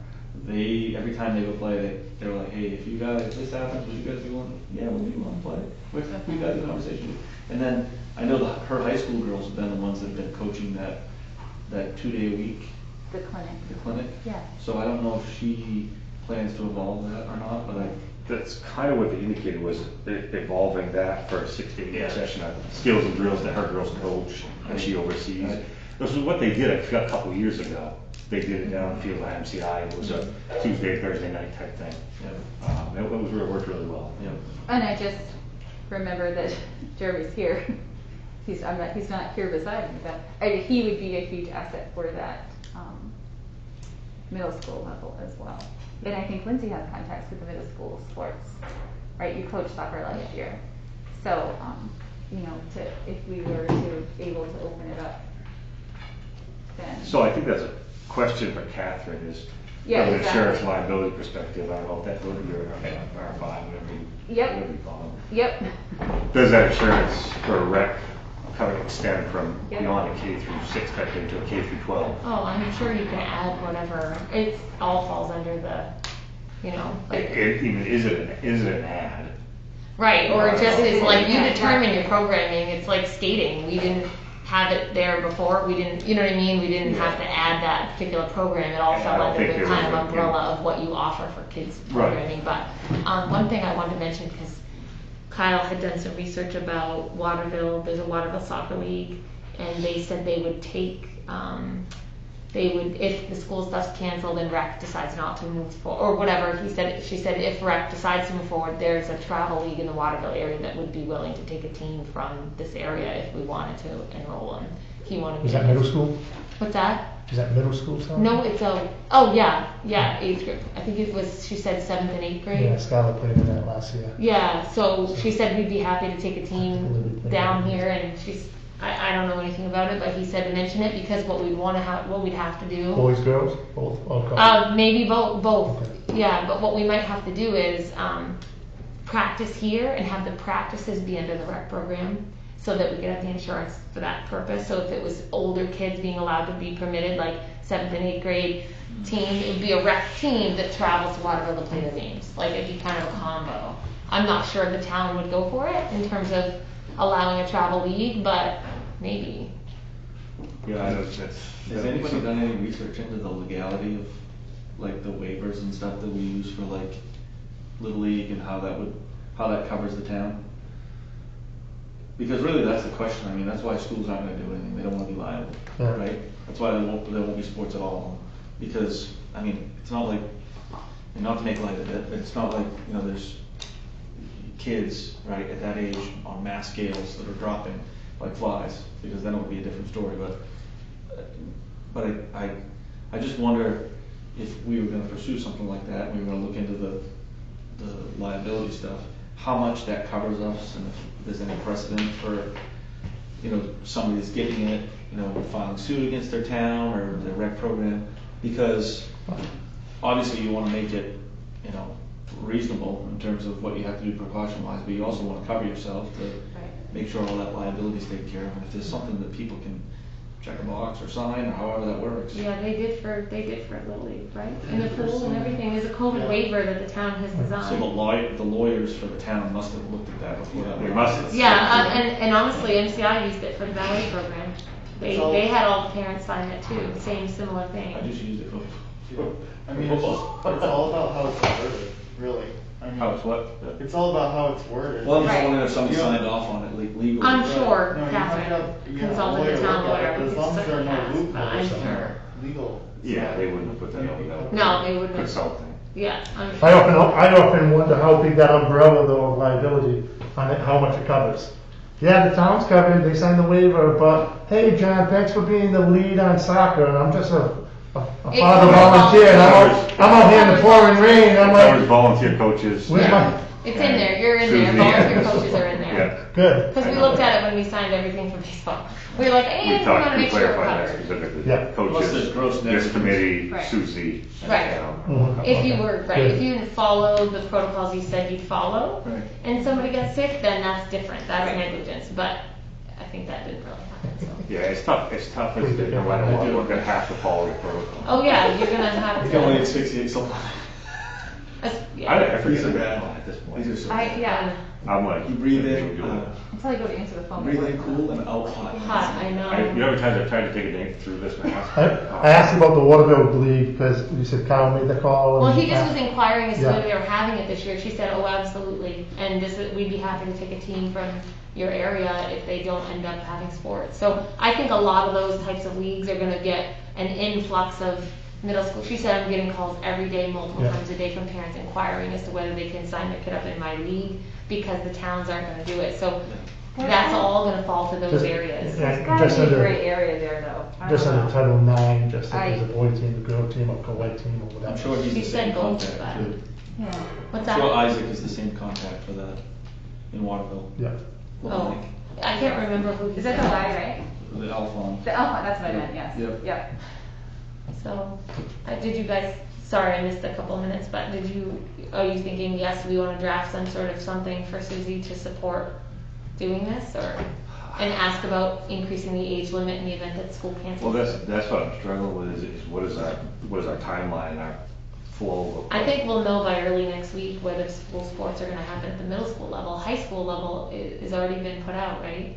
Every time they go play, they're like, hey, if this happens, would you guys be willing? Yeah, we'll be willing to play. We've got a conversation. And then, I know her high school girls have been the ones that have been coaching that 2-day a week, The clinic. the clinic. Yeah. So I don't know if she plans to evolve that or not, but That's kind of what they indicated, was evolving that for a 6 to 8 Yeah. session of skills and drills that her girls coach and she oversees. Right. This is what they did a couple of years ago. They did it down in the field at MCI. It was a Tuesday, Thursday night type thing. yeah, It worked really well. yeah. And I just remember that Jeremy's here. He's not here beside me, but he would be a huge asset for that middle school level as well. And I think Lindsay has contacts with the middle school sports, right? You coached soccer last year, so if we were to able to open it up, then So I think that's a question for Catherine, is Yeah, from an exactly. insurance liability perspective. I don't know if that goes to your R5, whatever Yep. you call them. Yep. Does that insurance for a rec kind of extend from Yep. beyond a K through 6 type thing to a K through 12? Oh, I'm sure you can add whatever, it all falls under the, like. Is it an ad? Right, or it just is like, you Yeah, determine exactly. your programming, it's like skating, we didn't have it there before, we didn't, you know what I mean, we didn't have to add that particular program, it all Yeah, I fell don't under think the there kind of was a- umbrella of what you offer for kids Right. programming, but, one thing I wanted to mention, because Kyle had done some research about Waterville, there's a Waterville Soccer League, and they said they would take, if the school stuff's canceled and rec decides not to move forward, or whatever, she said if rec decides to move forward, there's a travel league in the Waterville area that would be willing to take a team from this area if we wanted to enroll them. He wanted me Is to. that middle school? What's that? Is that middle school something? No, it's yeah, 8th grade. I think it was, she said 7th and 8th grade. Yeah, Skylar played in that last year. Yeah, so she said we'd be happy to take a team down here, and I don't know anything about it, but he said to mention it because what we'd have to do. Boys, girls, both, okay. Maybe both. Yeah, but what we might have to do is practice here and have the practices be under the rec program so that we could have the insurance for that purpose. So if it was older kids being allowed to be permitted, like 7th and 8th grade team, it would be a rec team that travels to Waterville to play their games. Like it'd be kind of a combo. I'm not sure the town would go for it in terms of allowing a travel league, but maybe. Yeah, I know, that's. Has anybody done any research into the legality of like the waivers and stuff that we use for like Little League and how that covers the town? Because really that's the question. I mean, that's why schools aren't gonna do anything. They don't wanna be liable, Yeah. right? That's why there won't be sports at all. Because, I mean, it's not like, and not to make light of it, but it's not like, you know, there's kids, right, at that age on mass scales that are dropping like flies, because then it would be a different story. But I just wonder if we were gonna pursue something like that, and we were gonna look into the liability stuff, how much that covers us, and if there's any precedent for, you know, somebody that's getting it, you know, filing suit against their town or their rec program, because obviously you wanna make it, you know, reasonable in terms of what you have to do precaution-wise, but you also wanna cover yourself to make sure all that liability is taken care of, and if there's something that people can check a box or sign, or however that works. Yeah, they did for Little League, right? And the pool and everything. There's a COVID waiver that the town has So the designed. the lawyers for the town must have looked at that before that. They must have. Yeah, and honestly, MCI used it for the ballet program. They had all the parents sign it too, same similar I thing. just used it for. I mean, it's all about how it's worded, really. I mean, How it's what? It's all about how it's worded. Well, I'm just Right. wondering if somebody Yeah. signed off on it legally. I'm sure No, you Catherine might have- you have a consulted lawyer the town look at it, lawyer. but We as could long as certainly there are no ask, but loopholes I'm in sure. our legal. Yeah, they wouldn't have put that over there. No, they wouldn't have. Consulting. Yeah, I'm I sure. often wonder how big that umbrella though of liability on it, how much it covers. Yeah, the town's covered, they signed the waiver, but hey, John, thanks for being the lead on soccer, and I'm just a It father covers volunteer, and volunteers. I'm out here in the pouring rain, I'm Covers like, volunteer coaches. Where's my- It's in there, you're in there, Susie. volunteer coaches are in there. Yeah. good. Because we looked at it when we signed everything for baseball. We were like, We hey, we talked, wanna we make sure we're clarified that covered. specifically. Yeah. Plus there's gross Coaches, this negligence. committee, Right. Susie. and Right. the town. Mhm. If you were, right, Good. if you didn't follow the protocols you said you'd follow, Right. and somebody got sick, then that's different, that's negligence, but I think that didn't really happen, so. Yeah, it's tough, isn't it, no matter what, we're gonna have to follow the protocol. Oh, yeah, you're gonna have You can only to. asphyxiate someone. I forget These are bad. at this point. These are so I, bad. yeah, I'm like. You breathe in, until I go to answer the phone. breathe in cool and out hot. Hot, I know. You know, times I've tried to take a day through this mask. I asked you about the Waterville League, because you said Kyle made the call. Well, and- he just was inquiring as to Yeah. whether they were having it this year. She said, oh, absolutely. And we'd be happy to take a team from your area if they don't end up having sports. So I think a lot of those types of leagues are gonna get an influx of middle school. She said, I'm getting calls every day, multiple Yeah. times a day from parents inquiring as to whether they can sign their kid up in my league because the towns aren't gonna do it. So that's all gonna fall to those Just- areas. yeah. There's gotta Just be a under- gray area there though. I Just don't under know. Title IX, just if I- there's a boy team, a girl team, a co-ed team, or whatever. I'm sure he's She the said same both, contact but- too. Yeah. What's I'm sure that? Isaac is the same contact for that in Waterville. Yeah. Oh, I can't remember who he Is that the said. guy, right? The Alphon. The Alpha, that's what I meant, yes. Yep. Yep. So, did you guys, sorry I missed a couple minutes, but are you thinking, yes, we want to draft some sort of something for Susie to support doing this, or, and ask about increasing the age limit in the event that school cancels? Well, that's what I'm struggling with, is what is our timeline, our flow of. I think we'll know by early next week whether school sports are gonna happen at the middle school level. High school level is already been put out, right?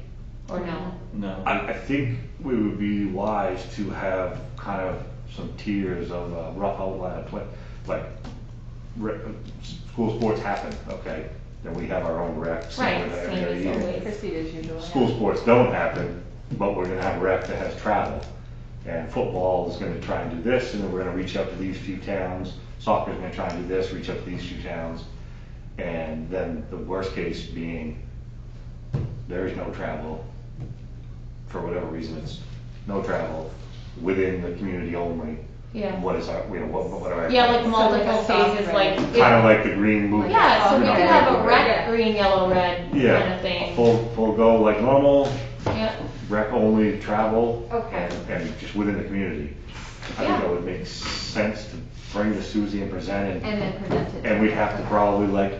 Or no? No. I think we would be wise to have kind of some tiers of rough outline of like, school sports happen, okay? Then we have our own rec. Right, every same as year. always. Proceed as usual. School sports don't happen, but we're gonna have a rec that has travel. And football is gonna try and do this, and then we're gonna reach out to these few towns. Soccer's gonna try and do this, reach out to these few towns. And then the worst case being, there is no travel. For whatever reason, it's no travel within the community only. Yeah. What is our, what are our? Yeah, like So multiple like a soft phases, red. like. Kind of like the green movement. Yeah, so we you know, could have a red. red, green, yellow, red kind of Yeah, thing. full go like normal, Yeah, rec only travel. Okay. And just within the community. I think that would make sense to bring to Susie and present it. And then present it. And we'd have to probably, like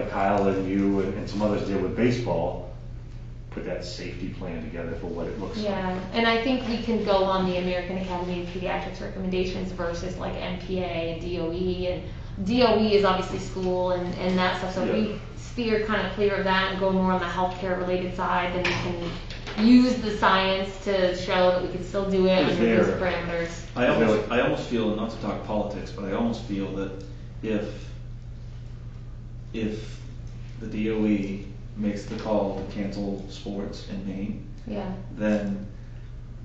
Kyle and you and some others did with baseball, put that safety plan together for what it looks like. Yeah, and I think we can go on the American Academy of Pediatrics recommendations versus like MPA and DOE, and DOE is obviously school and that stuff, so if we steer kind of clear of that and go more on the healthcare related side, then we can use the science to show that we can still do it Is under those there- parameters. I almost feel, and not to talk politics, but I almost feel that if the DOE makes the call to cancel sports in Maine, Yeah, then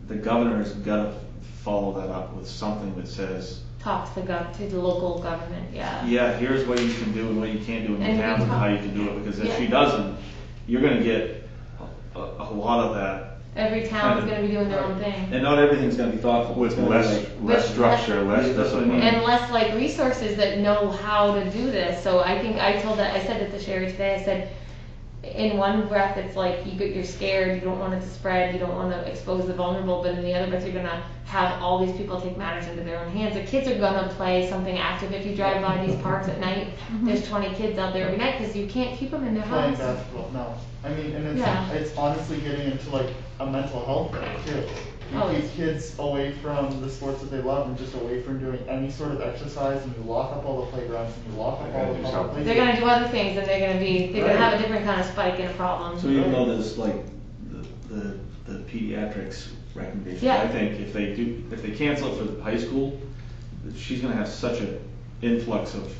the governor's gotta follow that up with something that says, talk to the local government, yeah. yeah, here's what you can do and what you can't do in your And we towns and talk- how you can do it, because if Yeah. she doesn't, you're gonna get a lot of that, Every town's gonna be doing their own thing. and not everything's gonna be thoughtful. With It's gonna be less like- With structure, less Yeah, that's what I mean. discipline. And less like resources that know how to do this. So I think I said it to Sherry today, I said, in one breath, it's like you're scared, you don't want it to spread, you don't want to expose the vulnerable, but in the other breath, you're gonna have all these people take matters into their own hands. The kids are gonna play something active. If you drive by these parks at night, there's 20 kids out there every night because you can't keep them in their Playing house. basketball, no. I mean, and Yeah. it's honestly getting into like a mental health thing too. Oh, You yes. keep kids away from the sports that they love and just away from doing any sort of exercise, and you lock up all the playgrounds and you lock up They're all gonna the do public something. places. They're gonna do other things and they're gonna have a Right. different kind of spike in a problem. So even though there's like the pediatrics recommendations, Yeah. I think if they cancel it for the high school, she's gonna have such an influx of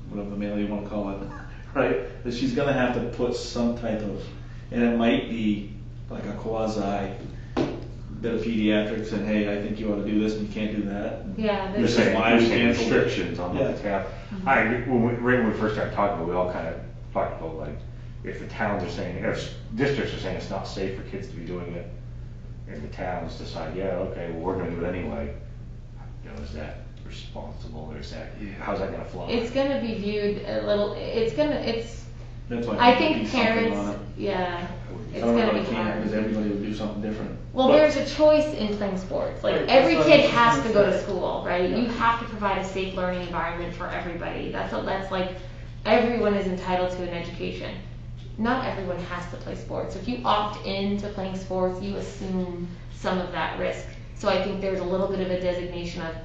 whatever the mail you wanna call it, right? That she's gonna have to put some type of, and it might be like a quasi bit of pediatrics and hey, I think you ought to do this and you can't do that. Yeah, You're there's saying, why you're we saying canceled it. restrictions on what Yeah. the tap. Right when we first started talking about, we all kind of talked about like, if the towns are saying, if districts are saying it's not safe for kids to be doing it, and the towns decide, yeah, okay, well, we're gonna do it anyway, you know, is that responsible, or is that, how's that gonna fly? it's gonna be viewed a little, That's why I there think should be something parents, on it. yeah, I it's don't know gonna if be I can, hard. because everybody would do something different. Well, But- there's a choice in playing sports. Like Right, every that's what I kid was has gonna to go to say. school, right? Yeah. You have to provide a safe learning environment for everybody. That's like everyone is entitled to an education. Not everyone has to play sports. If you opt into playing sports, you assume some of that risk. So I think there's a little bit of a designation of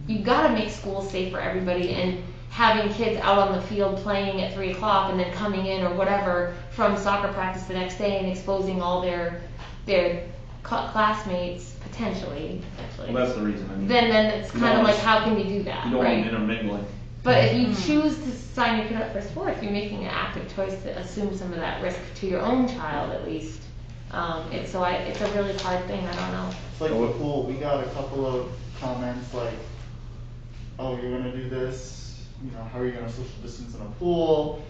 you got to make school safe for everybody, and having kids out on the field playing at 3 o'clock and then coming in or whatever from soccer practice the next day and exposing all their classmates potentially. Well, that's the reason, I mean. Then it's you kind of don't like want- how can we do that, You don't want right? intermingling. But if you choose to sign your kid up for sports, you're making an active choice to assume some of that risk to your own child at least. It's a really hard thing. I don't know. It's like the pool, we got a couple of comments like, oh, you're gonna do this, you know, how are you gonna social distance in a pool?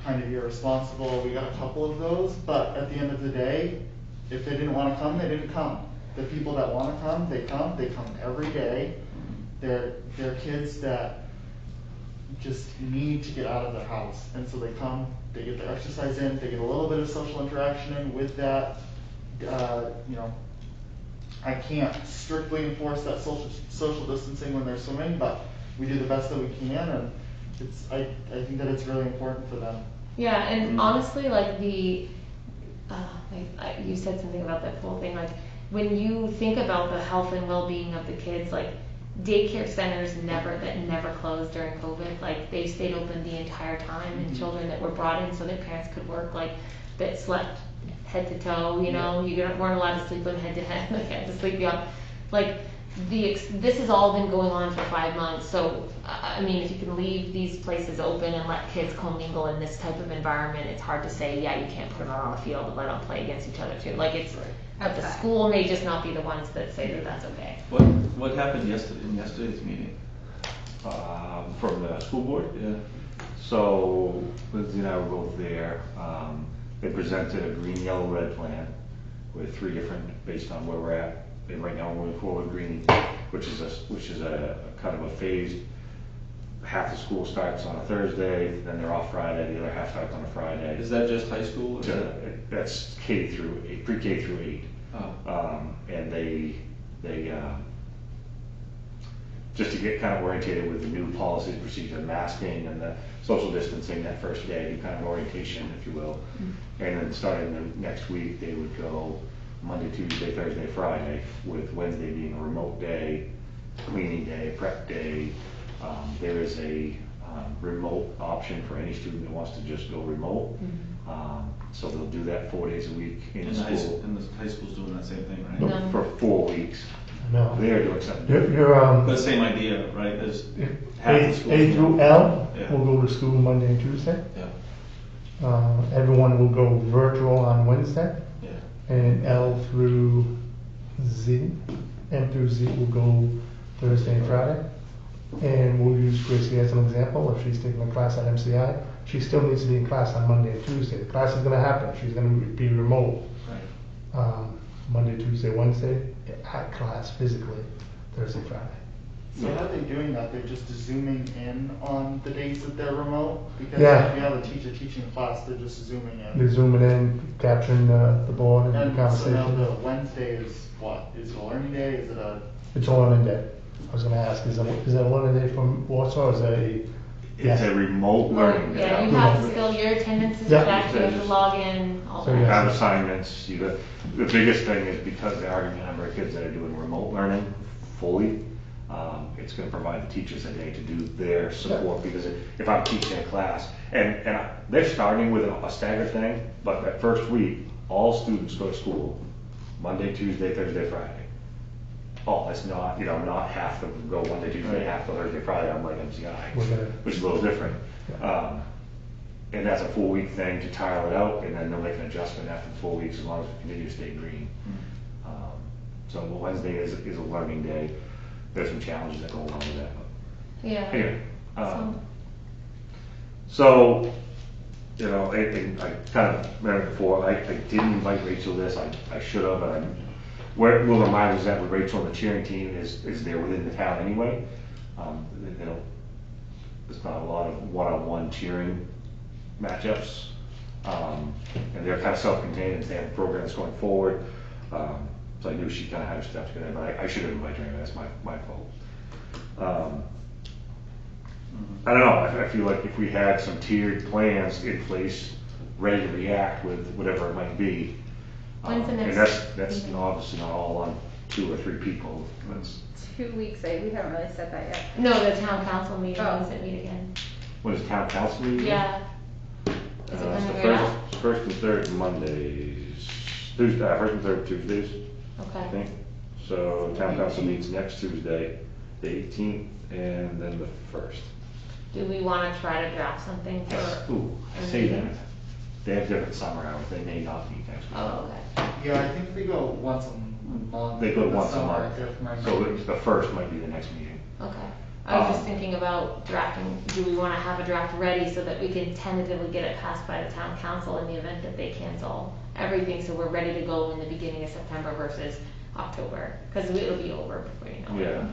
Kind of irresponsible, we got a couple of those, but at the end of the day, if they didn't wanna come, they didn't come. The people that wanna come, they come every day. They're kids that just need to get out of their house, and so they come, they get their exercise in, they get a little bit of social interaction in with that, you know, I can't strictly enforce that social distancing when they're swimming, but we do the best that we can, and I think that it's really important for them. Yeah, and honestly, like you said something about that pool thing. Like when you think about the health and well-being of the kids, like daycare centers that never closed during COVID. Like they stayed open the entire time, and children that were brought in so their parents could work, like that slept head to toe. You know, you weren't allowed to sleep on head to head. Like had to sleep beyond. Like this has all been going on for 5 months. So I mean, if you can leave these places open and let kids commingle in this type of environment, it's hard to say, yeah, you can't put them out on the field and let them play against each other too. Like it's. But the Okay. school may just not be the ones that say that that's okay. What happened in yesterday's meeting? From the school board? Yeah. So Lindsay and I were both there. They presented a green, yellow, red plan with 3 different, based on where we're at. And right now we're moving forward green, which is a kind of a phased half the school starts on a Thursday, then they're off Friday, the other half starts on a Friday. Is that just high school? Or is that- That's K through 8, pre-K through 8. Oh. And they just to get kind of orientated with the new policies, procedure, masking and the social distancing that first day, do kind of orientation, if you will. And then starting the next week, they would go Monday, Tuesday, Thursday, Friday, with Wednesday being a remote day, cleaning day, prep day. There is a remote option for any student that wants to just go remote. So they'll do that 4 days a week in And the high school. school, and the high school's doing that same thing, right? No. For 4 weeks. No. They're doing something You're, different. you're, But same idea, right? There's half the A school. through L Yeah. will go to school Monday and Tuesday. Yeah, Everyone will go virtual on Wednesday. yeah. And L through Z, M through Z will go Thursday and Friday. And we'll use Gracie as an example. If she's taking a class at MCI, she still needs to be in class on Monday and Tuesday. The class is going to happen. She's going to be remote. Right. Monday, Tuesday, Wednesday, at class physically, Thursday, Friday. So how are they doing that? They're just zooming in on the days that they're remote? Because Yeah. if you have a teacher teaching a class, they're just zooming They're in. zooming in, capturing the board and the And so now conversation. the Wednesday is what? Is it a learning day? Is it a? It's a learning day. I was going to ask, is that a learning day from Warsaw or is that a? It's a remote learning day. Yeah, you have to still, your attendance is Yeah. checked, you have to log in, all So, You yeah. that. have assignments, the biggest thing is because there are gonna be a number of kids that are doing remote learning fully, it's gonna provide the teachers a day to do their support, because if I'm teaching a class, and they're starting with a staggered thing, but that first week, all students go to school, Monday, Tuesday, Thursday, Friday. Oh, it's not, not half of them go Monday, Tuesday, half the Thursday, Friday, I'm like MCI, We're gonna- which is a little different. Yeah. And that's a 4-week thing to tile it out, and then they'll make an adjustment after the 4 weeks as long as we continue to stay green. So Wednesday is a learning day. There's some challenges that go along with that. But Yeah. anyway, So- so, and I kind of mentioned before, I didn't invite Rachel to this, I should have, but we'll remind us that with Rachel and the cheering team is they're within the town anyway. They don't, there's not a lot of one-on-one cheering matchups. And they're kind of self-contained and they have programs going forward. So I knew she kind of had her stuff together, but I should have invited her, that's my fault. I don't know, I feel like if we had some tiered plans in place, ready to react with whatever it might be. When's the And next that's meeting? obviously not all on 2 or 3 people. That's, 2 weeks, we haven't really said that yet. No, the town council meeting, Oh. when's it meet again? what is town council meeting? Yeah. Is it It's coming the right up? first and third Mondays, Tuesday, first and third Tuesdays, I Okay. think. So town council meets next Tuesday, the 18th, and then the 1st. Do we wanna try to draft something for? Ooh, I say that. They have different summer hours, they may not meet next week. Oh, okay. Yeah, I think they go once a month. They go in the once a summer, month, if my so memory- the 1st might be the next meeting. Okay. I was just thinking about drafting, do we wanna have a draft ready so that we can tentatively get it passed by the town council in the event that they cancel everything, so we're ready to go in the beginning of September versus October, cause it'll be over before you know it. Yeah.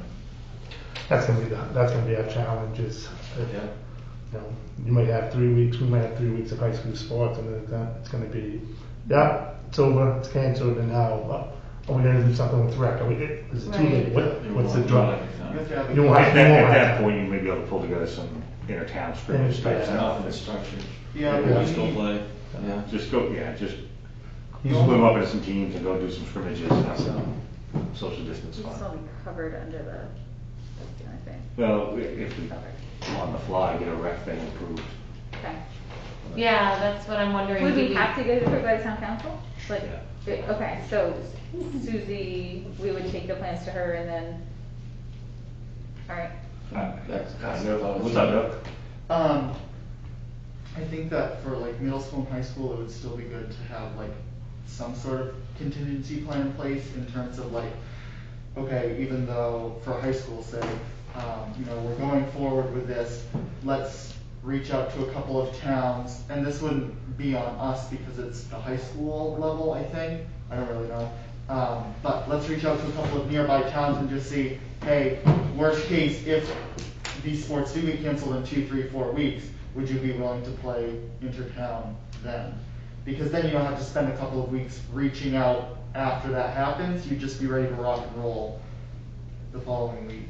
That's gonna be our challenge is, Yeah. you might have 3 weeks, we might have 3 weeks of high school sports and then it's gonna be, yeah, it's over, it's canceled and now, are we gonna do something with rec? Is it too late? What's the drop? You have to have a- You won't have- At you won't that have- point, you may be able to pull together some inter-town scrimmage type Yeah. stuff. Nothing structured. Yeah, Like but high we school need- play. Yeah. Just go, just He's- split them up into some teams and go do some scrimmages and have some social distance We just fun. won't be covered under that's the only thing. Well, if we, Covered. on the fly, get a rec thing approved. Okay. Yeah, that's what I'm wondering. Would Do we have to get it approved by the town council? Like, Yeah. okay, so Susie, we would take the plans to her and then, alright. What's up, Doug? I think that for like middle school and high school, it would still be good to have like some sort of contingency plan in place in terms of like, okay, even though for high school say, we're going forward with this, let's reach out to a couple of towns, and this wouldn't be on us because it's the high school level, I think, I don't really know. But let's reach out to a couple of nearby towns and just see, hey, worst case, if these sports do get canceled in 2, 3, 4 weeks, would you be willing to play intertown then? Because then you don't have to spend a couple of weeks reaching out after that happens, you'd just be ready to rock and roll the following week.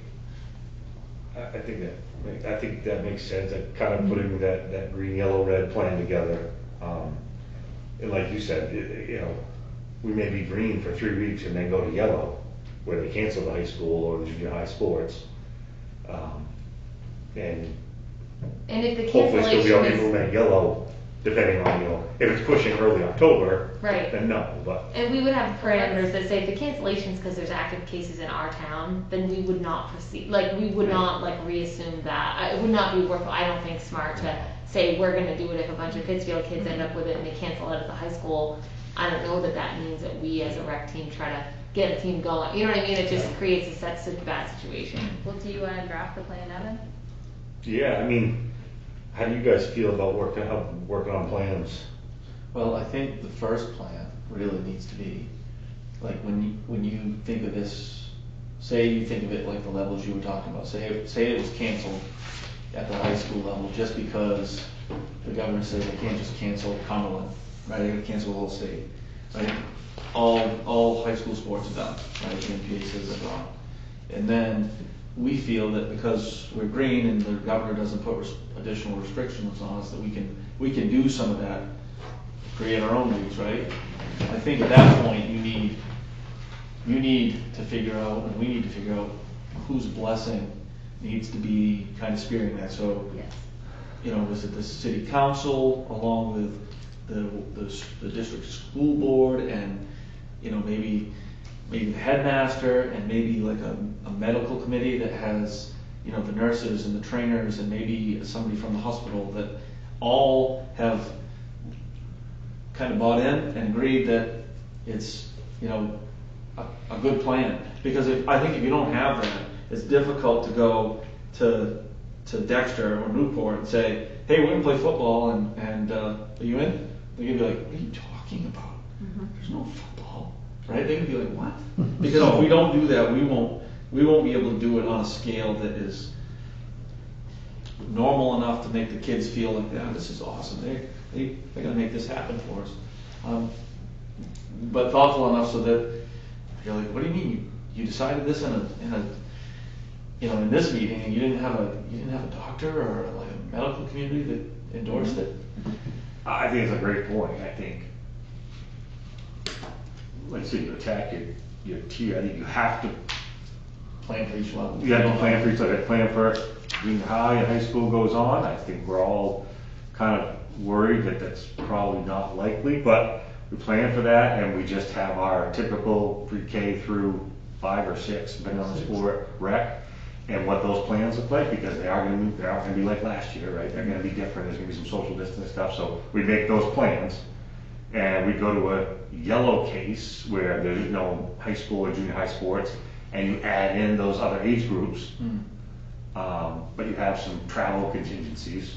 I think that makes sense, kind of putting that green, yellow, red plan together. And like you said, we may be green for 3 weeks and then go to yellow, where they cancel the high school or the junior high sports. And And if the hopefully still be able to cancellation is, implement yellow, depending on, if it's pushing early October, right. then no, but. And we would have parameters that say if the cancellation's because there's active cases in our town, then we would not proceed, like, we would not, like, reassume that. It would not be worthwhile, I don't think, smart to say we're gonna do it if a bunch of Pittsfield kids end up with it and they cancel out at the high school. I don't know that that means that we as a rec team try to get a team going, you know what I mean? It just creates such a bad situation. Well, do you wanna draft the plan, Evan? Yeah, I mean, how do you guys feel about working on plans? Well, I think the first plan really needs to be, like, when you think of this, say you think of it like the levels you were talking about, say it was canceled at the high school level just because the governor said they can't just cancel Cumberland, right? They gotta cancel the whole state, right? All high school sports are done, right? The NPA says they're gone. And then we feel that because we're green and the governor doesn't put additional restrictions on us, that we can do some of that, create our own leagues, right? I think at that point you need to figure out, and we need to figure out whose blessing needs to be kind of spearheading that. So, Yes. Is it the city council along with the district school board and maybe the headmaster and maybe like a medical committee that has the nurses and the trainers and maybe somebody from the hospital that all have kind of bought in and agreed that it's a good plan. Because I think if you don't have that, it's difficult to go to Dexter or Newport and say, hey, we're gonna play football and are you in? They're gonna be like, what are you talking about? There's no football, right? They're gonna be like, what? Because if we don't do that, we won't be able to do it on a scale that is normal enough to make the kids feel like, yeah, this is awesome. They're gonna make this happen for us. But thoughtful enough so that you're like, what do you mean you decided this in this meeting and you didn't have a doctor or like a medical community that endorsed it? I think it's a great point. I think, let's say you attack your tier, I think you have to Plan for each level. You have to plan for each other. Plan for junior high and high school goes on. I think we're all kind of worried that that's probably not likely, but we plan for that and we just have our typical pre-K through 5 or 6, depending on the sport, rec, and what those plans look like, because they aren't going to be like last year, right? They're going to be different. There's going to be some social distance stuff. So we make those plans and we go to a yellow case where there's no high school or junior high sports, and you add in those other age groups, but you have some travel contingencies,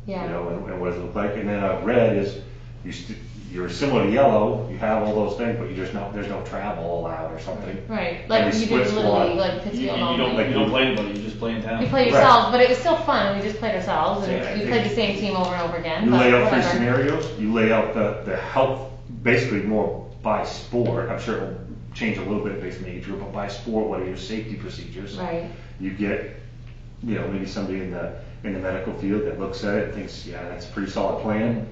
Yeah. and what does it look like? And then a red is you're similar to yellow, you have all those things, but there's no travel allowed or something. Right, like And we you split did literally, squad. like You Pittsfield don't play anybody, you just play in town. You play yourselves, but it was still fun. We just played ourselves, and Yeah, I we think played the same team over and over again. You but lay out 3 whatever. scenarios, you lay out the health, basically more by sport. I'm sure it'll change a little bit based on the age group, but by sport, what are your safety procedures? Right. You get, maybe somebody in the medical field that looks at it and thinks, yeah, that's a pretty solid plan.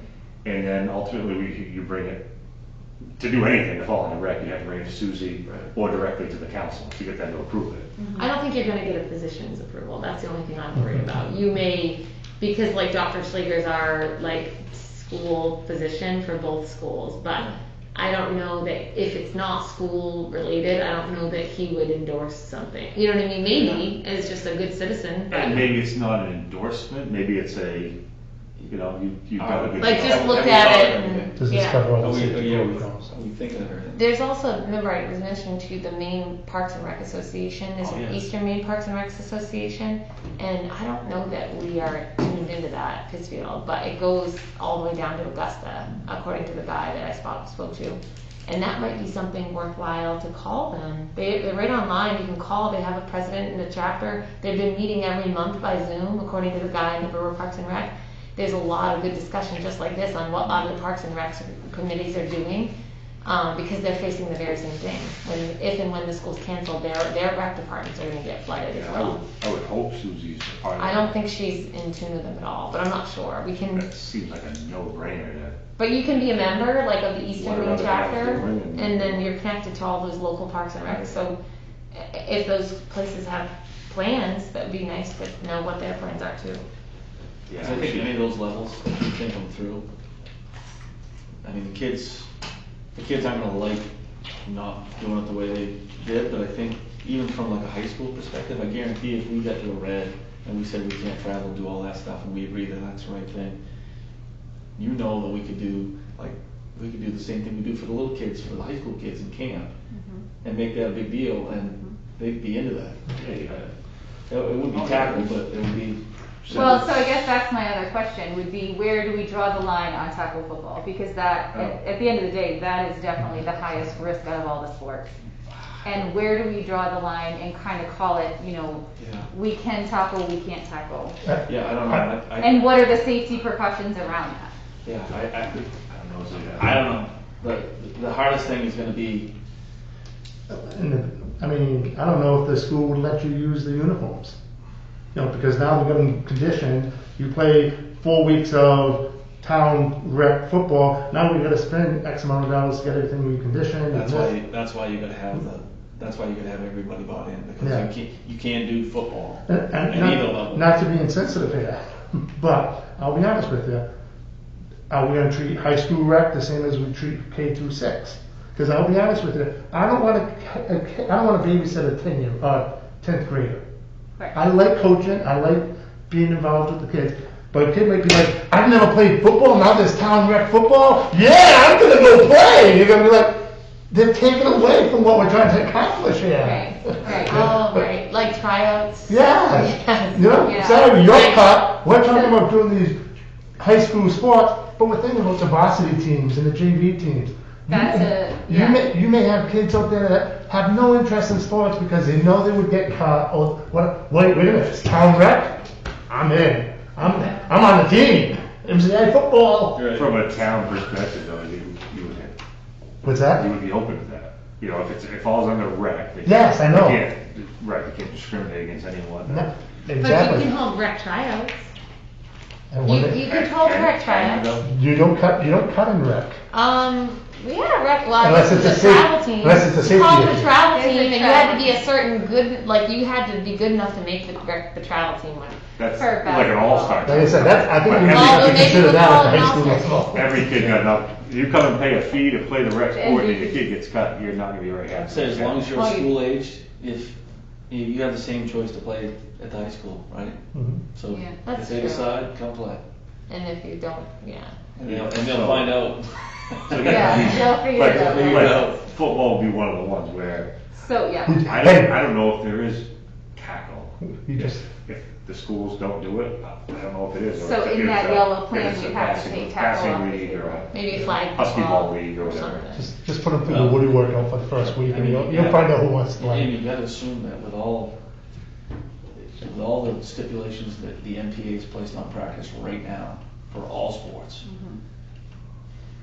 And then ultimately you bring it, to do anything to fall in the rec, you have to bring it to Susie or directly to the council to get them to approve it. I don't think you're gonna get a physician's approval. That's the only thing I'm worried about. You may, because like Dr. Schleger's our like school physician for both schools, but I don't know that if it's not school related, I don't know that he would endorse something. You know what I mean? Maybe as just a good citizen. But And maybe it's not an endorsement, maybe it's a, you've got a good. like just Have looked we at thought it of and everything? Does this yeah. cover all Oh, the we, safety yeah, protocols? we think of everything. There's also, remember I was mentioning to you the Maine Parks and Rec Association, there's Oh, an yes. Eastern Maine Parks and Rec Association, and I don't know that we are tuned into that, Pittsfield, but it goes all the way down to Augusta, according to the guy that I spoke to. And that might be something worthwhile to call them. They're right online, you can call, they have a president and a chapter. They've been meeting every month by Zoom, according to the guy in the Brewer Parks and Rec. There's a lot of good discussion just like this on what other Parks and Rec committees are doing, because they're facing the very same thing. If and when the school's canceled, their rec departments are gonna get flooded as well. I would hope Susie's a part of I it. don't think she's in tune with them at all, but I'm not sure. We can, That seems like a no-brainer to. but you can be a member, like, of the Eastern What are Maine other towns chapter, doing? and then you're connected to all those local parks and recs. So if those places have plans, that would be nice to know what their plans are too. Yeah, 'Cause I think any of those levels, if you think them through, I mean, the kids aren't gonna like not doing it the way they did, but I think even from like a high school perspective, I guarantee if we got to a red and we said we can't travel, do all that stuff, and we agree that that's the right thing, you know that we could do the same thing we do for the little kids, for the high school kids in camp, and make that a big deal, and they'd be into that. It wouldn't be tackle, but it would be. Well, so I guess that's my other question, would be where do we draw the line on tackle football? Because that, at the end of the day, that is definitely the highest risk out of all the sports. And where do we draw the line and kind of call it, Yeah. we can tackle, we can't tackle? Yeah, I don't know. And what are the safety precautions around that? Yeah, I I don't know. But the hardest thing is gonna be, And, I mean, I don't know if the school would let you use the uniforms. Because now they're getting conditioned, you play 4 weeks of town rec football, now we gotta spend X amount of dollars to get everything reconditioned. that's why you gotta have everybody bought in, Yeah. because you can't do football And at either level. not to be insensitive here, but I'll be honest with you, are we gonna treat high school rec the same as we treat K through 6? Because I'll be honest with you, I don't wanna babysit a 10th grader. Right. I like coaching, I like being involved with the kids, but a kid might be like, I've never played football, now there's town rec football, yeah, I'm gonna go play! You're gonna be like, they're taking away from what we're trying to accomplish here. Right. Oh, right, like tryouts. Yeah, Yes. Yeah. sorry, your Right. cut, we're talking about doing these high school sports, but we're thinking about the varsity teams and the JV teams. You may have kids out there that have no interest in sports because they know they would get cut, or what, wait a minute, it's town rec? I'm in, I'm on the team, MCI football. Right. From a town perspective though, What's that? you would be open to that. If it falls under rec. Yes, I know. You can't discriminate against anyone. No, But you exactly. can hold rec tryouts. And You, when you can hold rec tryouts. you don't cut in rec. We had a rec, well, Unless this it's is a a safe- travel team. unless it's a You safety called it issue. a travel It's a team, and you travel had to be a team. certain good, like, you had to be good enough to make the travel team win. That's For like an all-star. Like I said, I think But we every- have to maybe consider we'll that call at it the high school an level. Every kid got enough. You come and pay a fee to play the rec sport, and your MVP. kid gets cut, you're not gonna be very happy. I'd say as long as you're Well, you- school aged, if you have the same choice to play at the high school, right? Mhm. So Yeah. if That's they true. decide, come play. And if you don't, yeah. And they'll find out. So, Yeah, they'll figure Like, it out. figure it out. football would be one of the ones where, So, yeah. I don't know if there is tackle. You just, If the schools don't do it, I don't know if it is. or So if in it's that a- yellow if plan, it's a you have to passing- take tackle off Passing the league or table. a Maybe a flag husky football ball league or whatever. something. just put them through the Woody workout for the first week, and you'll find out who wants to And play. you gotta assume that with all the stipulations that the NPA has placed on practice right now for all sports,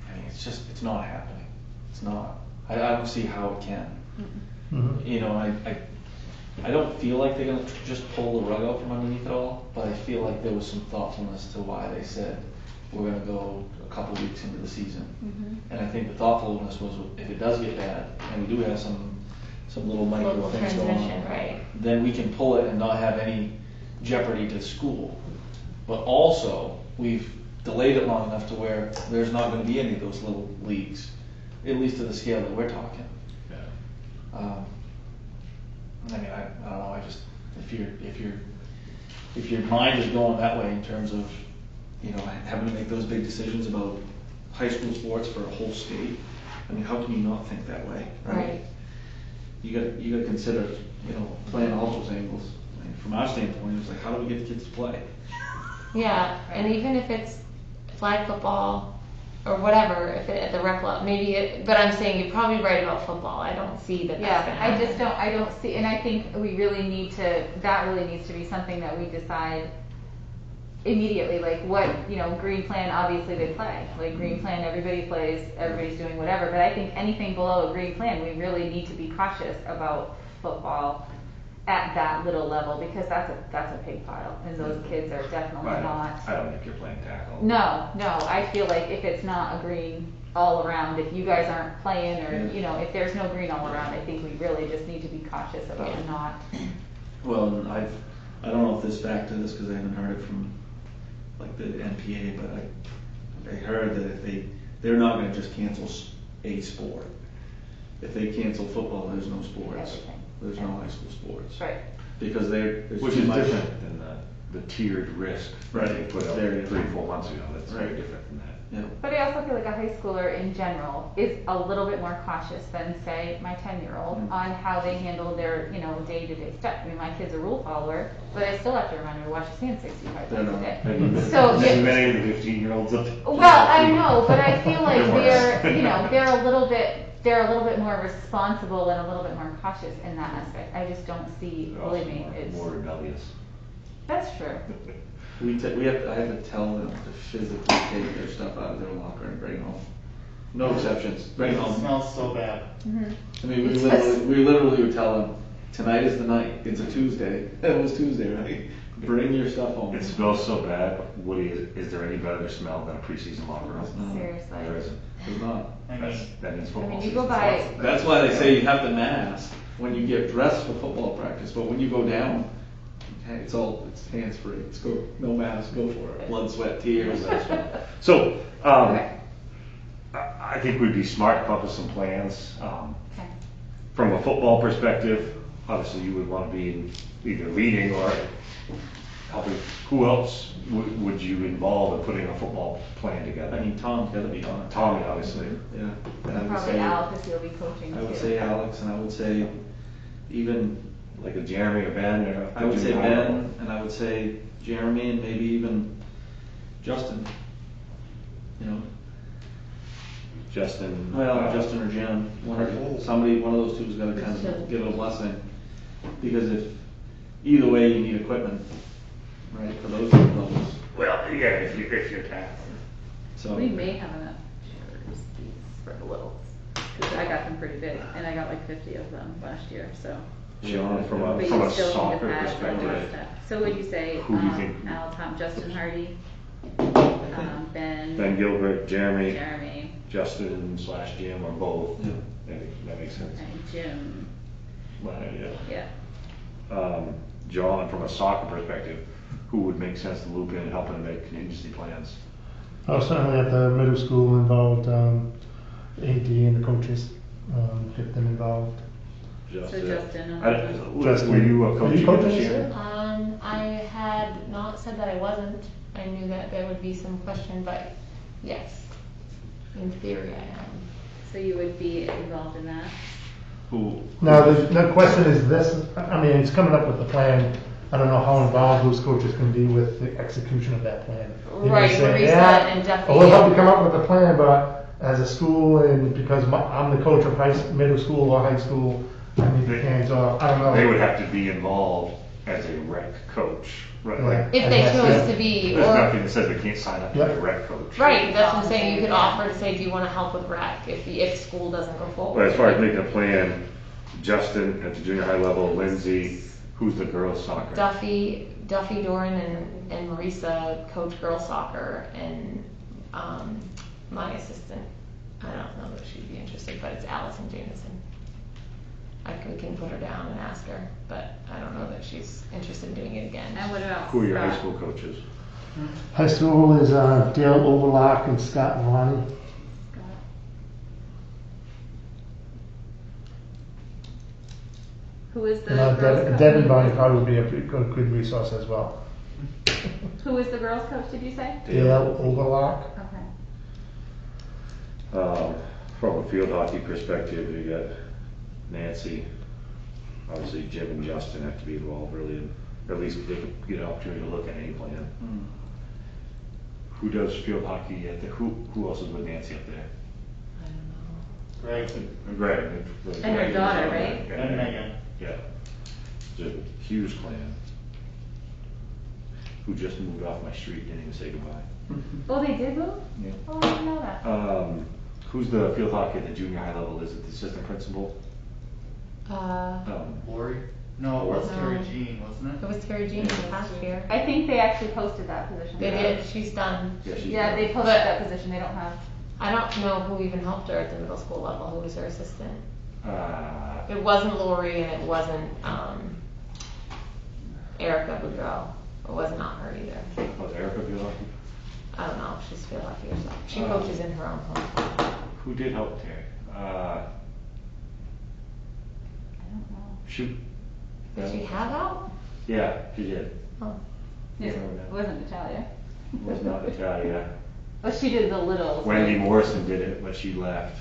I mean, it's not happening. It's not. I don't see how it can. Mhm. I don't feel like they're gonna just pull the rug out from underneath it all, but I feel like there was some thoughtfulness to why they said we're gonna go a couple weeks into the season. And I think the thoughtfulness was if it does get bad, and we do have some little micro Local things going transmission, on, right. then we can pull it and not have any jeopardy to school. But also, we've delayed it long enough to where there's not gonna be any of those little leagues, at least to the scale that we're talking. I mean, I don't know, I just, if your mind is going that way in terms of, having to make those big decisions about high school sports for a whole state, I mean, how can you not think that way, right? Right. You gotta consider, playing all those angles. I mean, from our standpoint, it's like, how do we get the kids to play? Yeah, and even if it's flag football, or whatever, if it, at the rec club, but I'm saying you're probably right about football. I don't see that that's gonna Yeah, I happen. just I don't see, and I think we really need to, that really needs to be something that we decide immediately, like what, Green Plan, obviously they play, like Green Plan, everybody plays, everybody's doing whatever, but I think anything below a Green Plan, we really need to be cautious about football at that little level, because that's a pig pile, and those kids are definitely not. I don't think you're playing tackle. No, I feel like if it's not a green all around, if you guys aren't playing, or, if there's no green all around, I think we really just need to be cautious about not. Well, and I don't know if this back to this, because I haven't heard it from like the NPA, but I heard that they're not gonna just cancel a sport. If they cancel football, there's no sports. Everything. There's no high school sports. Right. Because there's Which too is much. different than the tiered risk that they Right. put out Very 3-4 months ago. That's very Right. different than that. Yeah. But I also feel like a high schooler in general is a little bit more cautious than, say, my 10-year-old on how they handle their, day-to-day stuff. I mean, my kid's a rule follower, but I still have to remind her to wash his hands 65 times a day. So, Many of the 15-years up. well, I know, but I feel like They're worse. they're a little bit more responsible and a little bit more cautious in that aspect. I just don't see, They're also believe me, it's, more rebellious. that's true. I have to tell them to physically take their stuff out of their locker and bring it home. No exceptions. Bring it It home. smells so bad. I mean, It's we literally would tell them, tonight is the night. It's a Tuesday. It was Tuesday, right? Bring your stuff home. It smells so bad. Woody, is there any better smell than a preseason locker room? Seriously. There isn't. It's not. I mean, That means football you season go by- starts. That's why they say you have to mask when you get dressed for football practice, but when you go down, it's hands free. It's go, no mask, go for it. Blood, sweat, tears. So, Okay. I think we'd be smart to come up with some plans. Okay. From a football perspective, obviously you would want to be either leading or helping. Who else would you involve in putting a football plan together? I mean, Tom's got to be on it. Tommy, obviously. Yeah. And I would Probably say, Al, because he'll be coaching too. I would say Alex, and I would say even, Like a Jeremy or Ben or. I would say Ben, and I would say Jeremy, and maybe even Justin. Justin. Justin or Jim, one of those two's got to kind of give it a blessing, because either way you need equipment, right, for those levels. Well, yeah, if you're tackling. So We may have enough chairs for the littles, because I got them pretty big, and I got like 50 of them last year, so. John, from But a you still need soccer to pass for more perspective, stuff. So would you say, Who do you think- Al, Tom, Justin Hardy, Ben, Ben Gilbert, Jeremy, Jeremy, Justin/Jim, or both. Yeah. That makes sense. and Jim, Well, yeah. yeah. John, from a soccer perspective, who would make sense to loop in and help him make contingency plans? I was certainly at the middle school involved, AD and the coaches, get them involved. So Justin, Were you a Are coach you coaching this this year? I had not said that I wasn't. I knew that there would be some question, but yes, in theory I am. So you would be involved in that? Who? Now, the question is this, I mean, it's coming up with the plan. I don't know how involved those coaches can be with the execution of that plan. They may Right, say, Marisa "Yeah, and Duffy. We'll help you come up with a plan, but as a school, and because I'm the coach of middle school or high school, I need the hands off, I don't know. They would have to be involved as a rec coach, right? Yeah. Like, If they And that's chose it. to be, there's or, nothing that says they can't sign up to be a Yeah. rec coach. right, that's what I'm saying, you could offer to say, do you wanna help with rec, if school doesn't go But forward. as far as making a plan, Justin at the junior high level, Lindsay, who's the girls soccer? Duffy, Doran and Marisa coach girls soccer, and, my assistant, I don't know that she'd be interested, but it's Allison Jameson. We can put her down and ask her, but I don't know that she's interested in doing it again. And what about Who are your high Scott? school coaches? High school is Dale Overlock and Scott Lonnie. Scott. Who is the girls' coach? Devin Bonnie probably would be a good resource as well. Who is the girls' coach, did you say? Dale Overlock. Okay. From a field hockey perspective, you got Nancy, obviously Jim and Justin have to be involved really, and at least they could get an opportunity to look at any plan. Who does field hockey at the, who else is with Nancy up there? Right. Greg. And her daughter, right? And Megan. Yeah. It's a huge clan. Who just moved off my street, didn't even say goodbye. Oh, they did move? Yeah. Oh, I didn't know that. Who's the field hockey at the junior high level? Is it the assistant principal? Lori? No, it was No. Terry Jean, wasn't It it? was Terry Jean this past year. I think they actually posted that position. They did, she's done. Yeah, she's Yeah, done. they posted But- that position, they don't have. I don't know who even helped her at the middle school level, who was her assistant. Uh, It wasn't Lori and it wasn't, Erica Boudreau. It was not her either. was Erica field hockey? I don't know if she's field hockey herself. She Uh, coaches in her own home. Who did help Terry? I don't know. Shoot. Did she have help? Yeah, she did. Oh. It wasn't Natalia. Was not Natalia. Well, she did the littles. Wendy Morrison did it, but she left.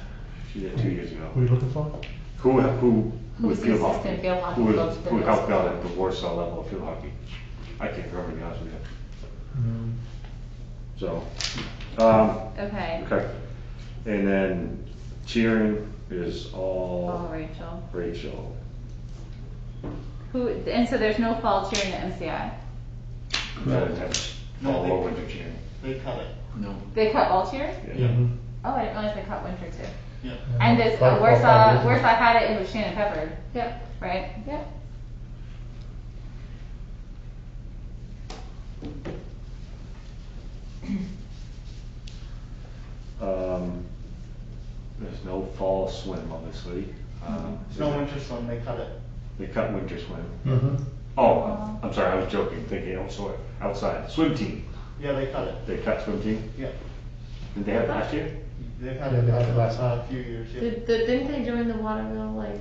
She did it 2 years ago. What are you looking for? Who Who's with the field hockey? assistant field hockey Who coach was, at the who middle helped out school? at the Warsaw level of field hockey? I can't remember, to be honest with you. So, Okay. okay. And then cheering is all Oh, Rachel. Rachel. Who, and so there's no fall cheering at MCI? That intense. No, All they- over winter cheering. They cut it. No. They cut all cheers? Yeah. Oh, I didn't realize they cut winter too. Yeah. And this, Warsaw had it, it was Shannon Pepper, Yep. right? Yep. There's no fall swim, obviously. No winter swim, they cut it. They cut winter swim. Mm-hmm. Oh, I'm sorry, I was joking, thinking outside. Swim team. Yeah, they cut it. They cut swim team. Yeah. Did they have it last year? They've had Yeah, it they had it last a few years, yeah. Didn't they join the Waterville, like,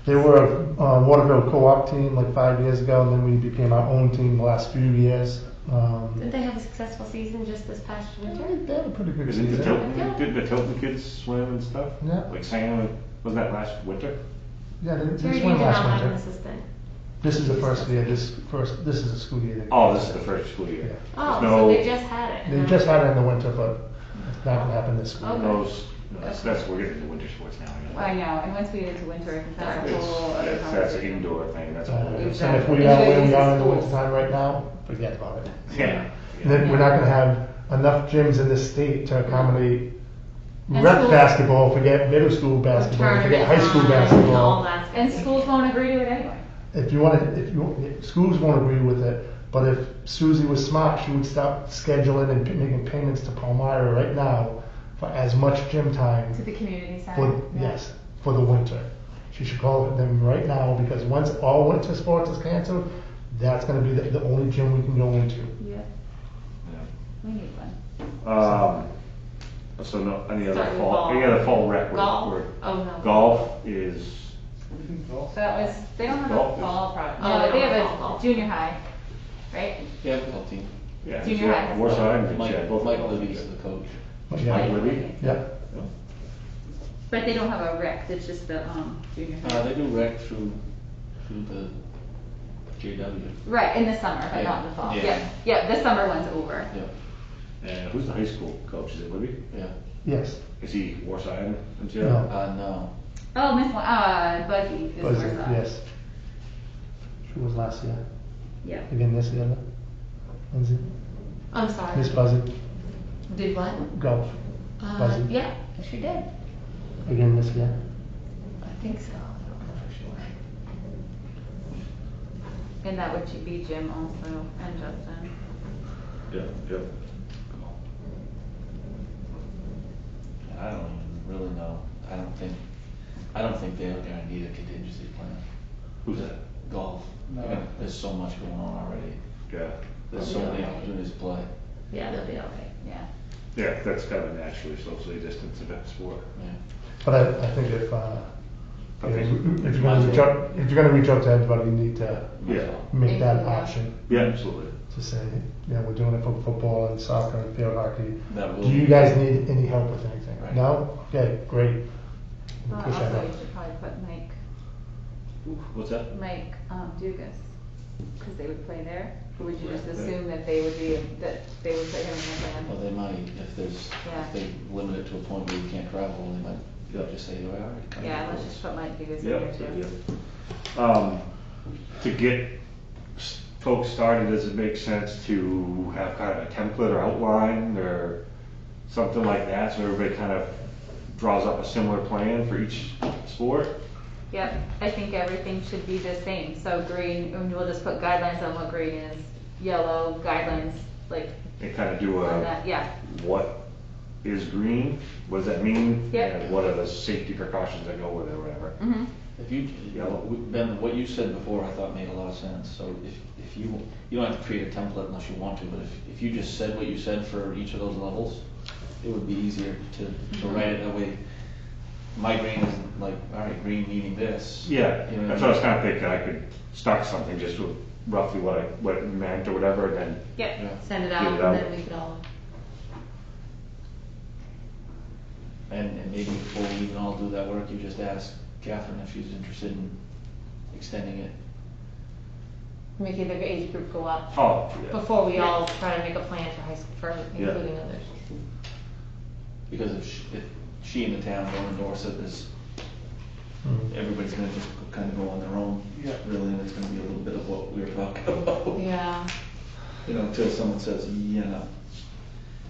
They were a Waterville co-op team like 5 years ago, and then we became our own team the last few years. didn't they have a successful season just this past winter? They had a pretty good Isn't the season. Tilton, did the Tilton kids swim and stuff? Yeah. Like Sam, wasn't that last winter? Yeah, they Terry swam did not last have an winter. assistant. This is the first year. This is a school year. they- Oh, this is the first school year. Yeah. Oh, There's so no- they just had it. They just had it in the winter, but it's not gonna happen this school. Okay. year. Those, that's, we're getting into winter sports now. I know, and once we get into winter, I think that's a It's- whole other That's an conversation. indoor thing, that's a whole. And if Exactly. we are where we are in the Schools. winter time right now, forget about it. Yeah. And then we're not gonna have enough gyms in this state to accommodate And rec schools- basketball, forget middle school basketball, forget high school Tournament time and all basketball. that. And schools won't agree to it anyway. Schools won't agree with it, but if Susie was smart, she would stop scheduling and making payments to Palmyra right now for as much gym time To the community center. for, yes, for the winter. She should call them right now, because once all winter sports is canceled, that's gonna be the only gym we can go into. Yeah, Yeah. we need one. So no, any other Start with fall, ball. any other fall rec? Golf? Oh, no. Golf is, That was, they don't have Golf a is- fall project. Oh, No, they they don't have have a golf. junior high, right? Yeah, football team. yeah. Junior so high has Warsaw and Mike, Chad both. Mike Libby's the coach. Yeah. Mike Libby? Yeah. But they don't have a rec, it's just the, junior high. They do rec through the JW. Right, in the summer, but Yeah. not in the fall. Yeah. Yeah, yeah, the summer one's over. Yeah, And who's the high school coach? Is it Libby? yeah. Yes. Is he Warsaw and MCI? No. No. Oh, Buggy is Was where it? that. Yes. She was last year. Yeah. Again this year. Lindsay. I'm sorry. Miss Buzzy. Did what? Golf. Buzzy. Yeah, she did. Again this year. I think so. I don't know for sure. And that would be Jim also, and Justin. Yeah, yeah. I don't even really know. I don't think they're guaranteed a contingency plan. Who's that? Golf. No. There's so much going on already. Yeah. There's so many opportunities to play. Yeah, they'll be okay. Yeah. Yeah, that's kind of a naturally socially distanced event sport. Yeah. But I think if Okay. if you're gonna reach out to everybody, you need to Yeah. make that an Yeah. option Yeah, absolutely. to say, yeah, we're doing it for football and soccer and field hockey. That will Do you be- guys need any help with anything? Right. No? Okay, great. We'll Well, push that also, out. you should probably put What's that? Mike Dugas. Cause they would play there? Or would you just assume that they would be, that they would put him in the Well, plan? they might, if they limit it to a point where you can't travel, they might just say, all right. come Yeah, here, let's just put Mike Davis in Yep, there too. yep. To get folks started, does it make sense to have kind of a template or outline or something like that, so everybody kind of draws up a similar plan for each sport? Yep, I think everything should be the same, so green, and we'll just put guidelines on what green is, yellow, guidelines, like, And kind of do on a, that, yeah. what is green, what does that mean? Yep. And what are the safety precautions that go with it or whatever? Mm-hmm. If you, Ben, what you said before I thought made a lot of sense, so if you don't have to create a template unless you want to, but if you just said what you said for each of those levels, it would be easier to write it that way. My green isn't like, all right, green meaning this. Yeah, You know that's what I was kind of thinking, I could start something just with roughly what it meant or whatever, and then, Yep. Yeah. Send it Get out it and out. then we could all. And maybe before we even all do that work, you just ask Catherine if she's interested in extending it. Make either age group go up oh, yeah. before we all try to make a plan for high school, for Yeah. including others. Because if she and the town don't endorse it, everybody's gonna just kind of go on their own. Yeah. Really, and it's gonna be a little bit of what we were talking about. Yeah. You know, until someone says, yeah.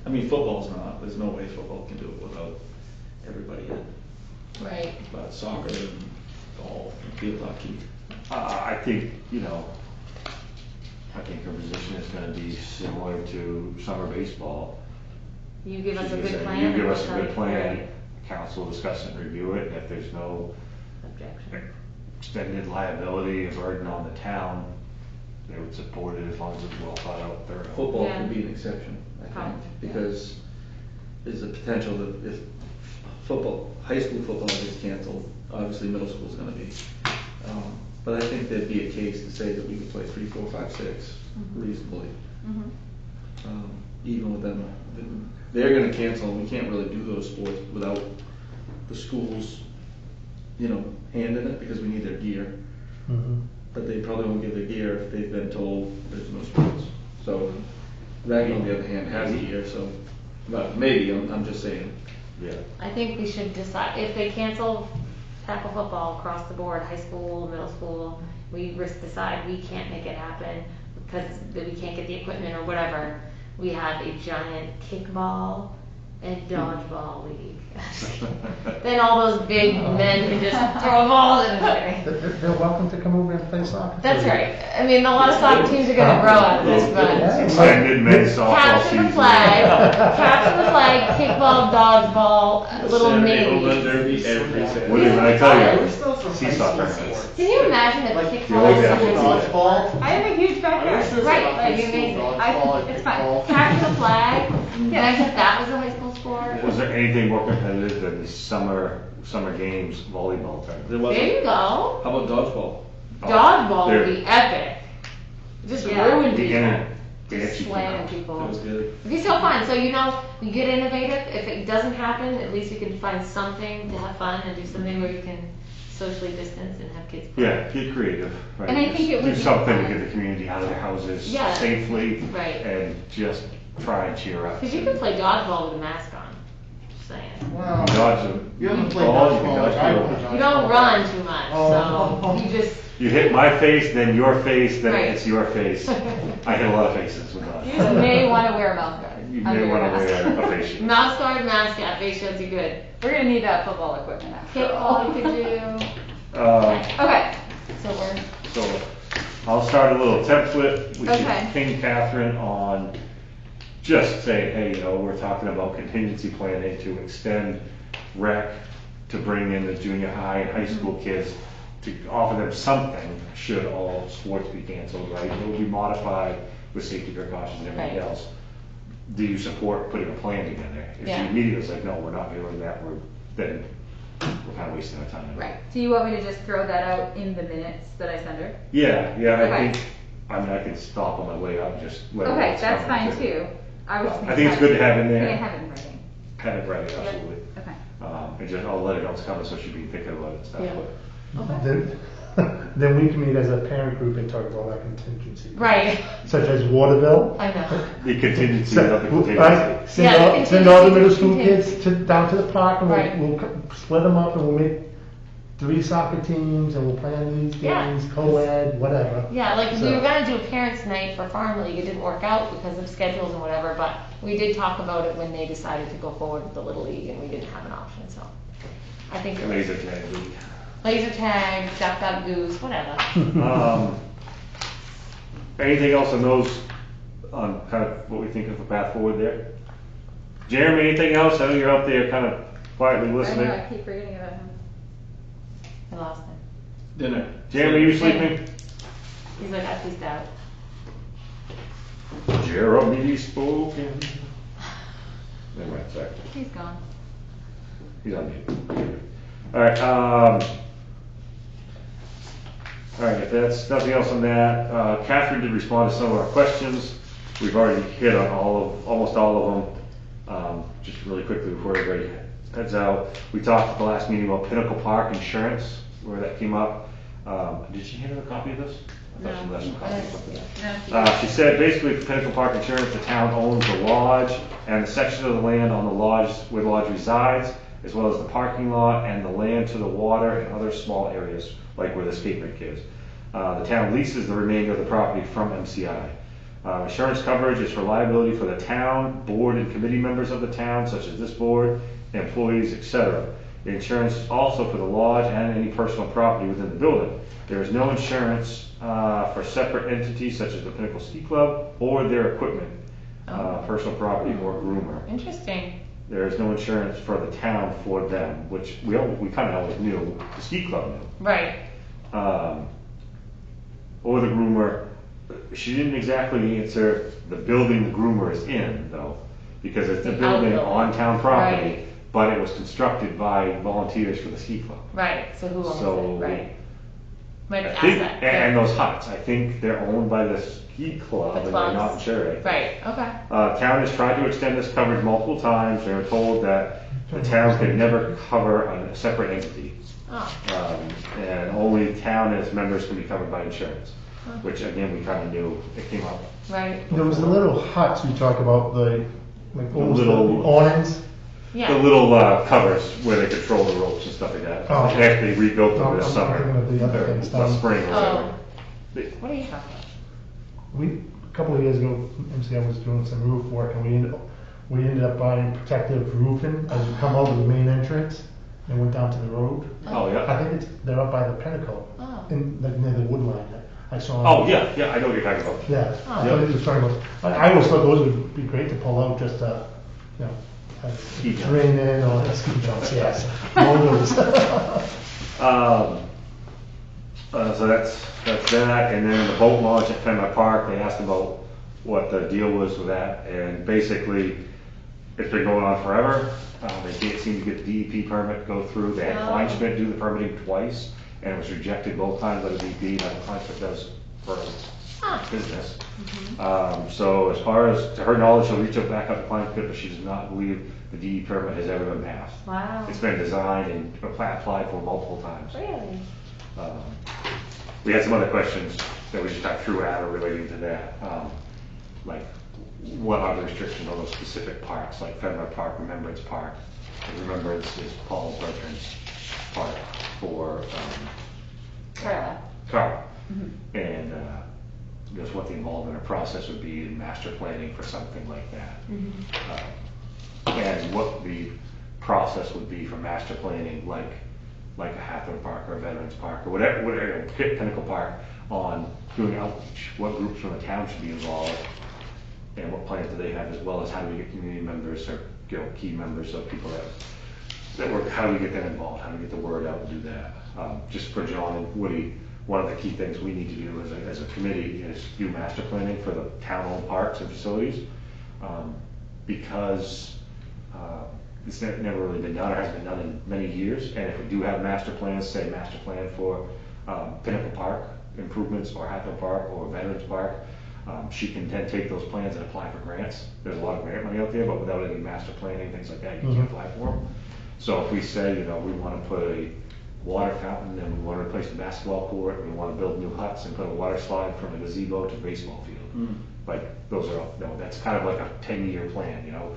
I mean, football's not, there's no way football can do it without everybody in. Right. But soccer and golf and field hockey. I think, I think her position is gonna be similar to summer baseball. You give us a She good said, plan. You give and us a we'll good tell plan, you. council discuss it and review it, and if there's no Objection. extended liability or burden on the town, they would support it as long as it's well thought out thorough. Football Yeah. could be an exception, I Fine. think, because there's a potential that if high school football gets canceled, obviously middle school's gonna be. But I think there'd be a case to say that we could play 3, 4, 5, 6 reasonably. Mm-hmm. Even with them, they're gonna cancel, and we can't really do those sports without the schools, hand in it, because we need their gear. Mhm. But they probably won't give their gear if they've been told there's no sports. So, Raglan, on the other hand, has gear, so, but maybe, I'm just saying. Yeah. I think we should decide, if they cancel tackle football across the board, high school, middle school, we decide we can't make it happen because we can't get the equipment or whatever. We have a giant kickball and dodgeball league. Then all those big men can just throw balls in there. They're welcome to come over and play soccer. That's right. I mean, a lot of soccer teams are gonna grow out of this, but. Extended men's softball Capture the season. flag, kickball, dodgeball, little mini. Derby every Saturday. What did I tell Yeah, you? we're still some high Seesaw school tournaments. sports. Can you imagine if Like, kickball always was a have high school? dodgeball. I have a huge I backyard. wish there was Right, a high that'd be school amazing. dodgeball, It's fine. kickball. Capture the flag. Imagine if that was a high school sport. Was there anything more competitive than the summer games volleyball tournament? There There wasn't. you go. How about dodgeball? Dodgeball would There- be epic. Just Yeah. ruin The people. inner- Just the slamming That people. was good. It'd be so fun. So you get innovative. If it doesn't happen, at least you can find something to have fun and do something where you can socially distance and have kids play. Yeah, get creative. Right? And I think it would do be something to fun. get the community out of their houses Yeah. safely, Right. and just try and cheer up. Because you can play dodgeball with a mask on. Just saying. Wow. Dodge You haven't played ball, you can dodgeball dodge like I people. would. You don't run too much, so Oh. you just. You hit my face, then your face, then Right. it's your face. I hit a lot of faces with You dodgeball. may want to wear a mouth guard. You under may your want to mask. wear a face shield. Mouse guard, mask, yeah, face shields are good. We're gonna need that football equipment after all. Kickball you could do. Okay. So we're. So I'll start a little template. We Okay. should ping Catherine on just saying, hey, we're talking about contingency planning to extend rec, to bring in the junior high and high school kids, to offer them something should all sports be canceled, right? It will be modified with safety precautions and everything Right. else. Do you support putting a plan together? If Yeah. she immediately was like, no, we're not doing that, then we're kind of wasting our time. Right. Do you want me to just throw that out in the minutes that I send her? Yeah, I Okay. think, I can stop on my way up, and just let her know Okay, what's that's coming, fine too. I was. I think it's good to have in there. Yeah, have it in writing. Have it ready, absolutely. Okay. And just, I'll let her know it's coming, so she'll be thinking about it and stuff. Yeah. But Okay. Did, then we can meet as a parent group and talk about our contingency. Right. Such as water bill. I know. The contingency of the contingency. Right, send Yeah, the all, send all the middle school contingency. kids down to the park and Right. we'll split them up and we'll make 3 soccer teams and we'll play on these Yeah. games, co-ed, whatever. Yeah, like we So- were gonna do a parents' night for Farm League. It didn't work out because of schedules and whatever, but we did talk about it when they decided to go forward with the Little League and we didn't have an option, so. I think you're right. Laser tag league. Laser tag, duck, goose, whatever. Anything else on those, on kind of what we think of the path forward there? Jeremy, anything else? I know you're out there kind of quietly I listening. know, I keep forgetting about him. I lost him. Dinner. Jeremy, you sleeping? He's like, I peaced out. Jeremy spoken. Never mind, sorry. He's gone. He's on mute. Alright, alright, if that's nothing else on that, Catherine did respond to some of our questions. We've already hit on almost all of them. Just really quickly before everybody heads out, we talked at the last meeting about Pinnacle Park Insurance, where that came up. Did she hand her a copy of this? I thought she left some copies. No, She said basically for Pinnacle Park Insurance, the town owns the lodge and the section of the land on the lodge where the lodge resides, as well as the parking lot and the land to the water and other small areas, like where the skate rink is. The town leases the remainder of the property from MCI. Insurance coverage is for liability for the town, board and committee members of the town, such as this board, employees, etc. The insurance is also for the lodge and any personal property within the building. There is no insurance for separate entities such as the Pinnacle Ski Club or their equipment, personal property or groomer. Interesting. There is no insurance for the town for them, which we kind of always knew, the ski club knew. Right. Or the groomer. She didn't exactly answer the building the groomer is in, though, because it's a The building outbuilding. on town property, Right. but it was constructed by volunteers for the ski club. Right. So who owns So, it? Right. Might I ask think, that. and those huts, I think they're owned by the ski club The and they're not clubs. insured. Right. Okay. Town has tried to extend this coverage multiple times. They were told that the town could never cover a separate entity. Oh. And only town and its members can be covered by insurance, which again, we kind of knew it came up. Right. There was the little huts you talk about, like almost little- the awnings. Yeah. The little covers where they control the ropes and stuff like that. Oh. They actually rebuilt them this I'm summer, thinking of the other or things last down. spring or Oh. whatever. What are you talking about? A couple of years ago, MCI was doing some roof work and we ended up buying protective roofing as you come out of the main entrance and went down to the road. Oh, I yeah? think they're up by the Pinnacle, Oh. like near the wood line. I saw. Oh, yeah, I know what you're talking about. Yeah, Oh. I thought he was talking about, I always thought those would be great to pull out just to, you know, Ski jump. drain in or ski jumps, yes. Motors. So that's that, and then the boat launch at Fenway Park, they asked about what the deal was with that, and basically, it's been going on forever. They can't seem to get the DEP permit to go through. They had Oh. Kleinschmidt do the permitting twice, and it was rejected both times by the DEP, like Kleinschmidt does for Ah. business. So as far as, to her knowledge, she'll reach out back out to Kleinschmidt, but she does not believe the DEP permit has ever been passed. Wow. It's been designed and applied for multiple times. Really? We had some other questions that we just got through at or relating to that. Like, what are the restrictions on those specific parks, like Fenway Park, Remembrance Park? Remembrance is Paul Bertrand's park for Carla. Carl. And just what the involvement or process would be in master planning for something like that. And what the process would be for master planning, like a Hathaway Park or a Veterans Park or whatever, hit Pinnacle Park on doing outreach. What groups from the town should be involved and what plans do they have, as well as how do we get community members or, you know, key members of people that work, how do we get them involved, how do we get the word out and do that? Just for John and Woody, one of the key things we need to do as a committee is do master planning for the town-owned parks and facilities, because it's never really been done or hasn't been done in many years. And if we do have master plans, say master plan for Pinnacle Park improvements or Hathaway Park or Veterans Park, she can then take those plans and apply for grants. There's a lot of grant money out there, but without any master planning, things like that, you can't apply for them. So if we say, you know, we want to put water fountain, and we wanna replace the basketball court, and we wanna build new huts and put a water slide from a gazebo to a baseball field. Like, those are, all- no, that's kind of like a 10-year plan, you know?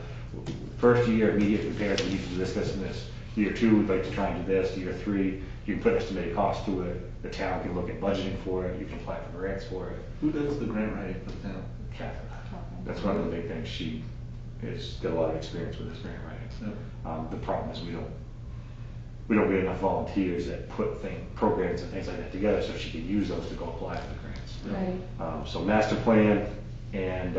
First year, immediate repairs, we need to do this, this, and this. Year 2, we'd like to try and do this. Year 3, you can put estimated cost to it. The town can look at budgeting for it. You can apply for grants for it. Who does the grant writing for the town? Catherine. That's one of the big things. She has got a lot of experience with this grant writing. The problem is we don't get enough volunteers that put programs and things like that together, so she can use those to go apply for the grants. Right. So master plan and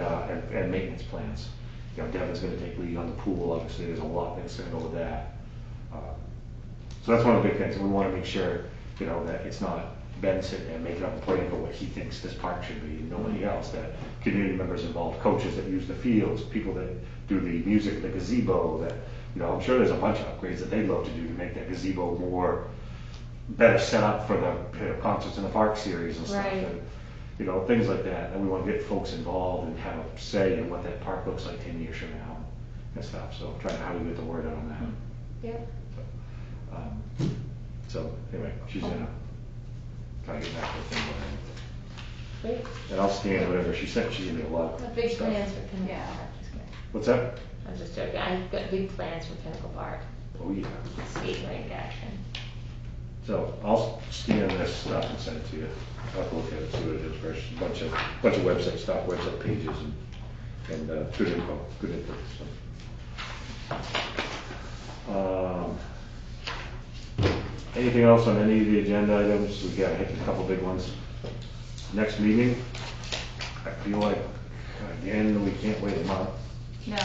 maintenance plans. You know, Devin's gonna take lead on the pool, obviously, there's a lot that's gonna go with that. So that's one of the big things, and we wanna make sure, you know, that it's not Ben sitting there making up a plan for what he thinks this park should be, and nobody else, that community members involved, coaches that use the fields, people that do the music, the gazebo, that, you know, I'm sure there's a bunch of upgrades that they'd love to do to make that gazebo better set up for the concerts in the park series and stuff. Right. And, you know, things like that, and we want to get folks involved and have a say in what that park looks like 10 years from now and stuff, so trying how do we get the word out on that. Yeah. So, anyway, she's gonna try to get back to the thing. Great. And I'll scan whatever she sent, she gave me a lot I have of big stuff. plans for Pinnacle Yeah. Park. Just kidding. What's that? I'm just joking. I've got big plans for Pinnacle Park. Oh, yeah. Skate rink action. So, I'll scan this stuff and send it to you. I'll have to look at it, see what it is first. Bunch of website stuff, website pages and good info, so. Anything else on any of the agenda items? We gotta hit a couple big ones. Next meeting, I feel like, again, we can't wait a month. No,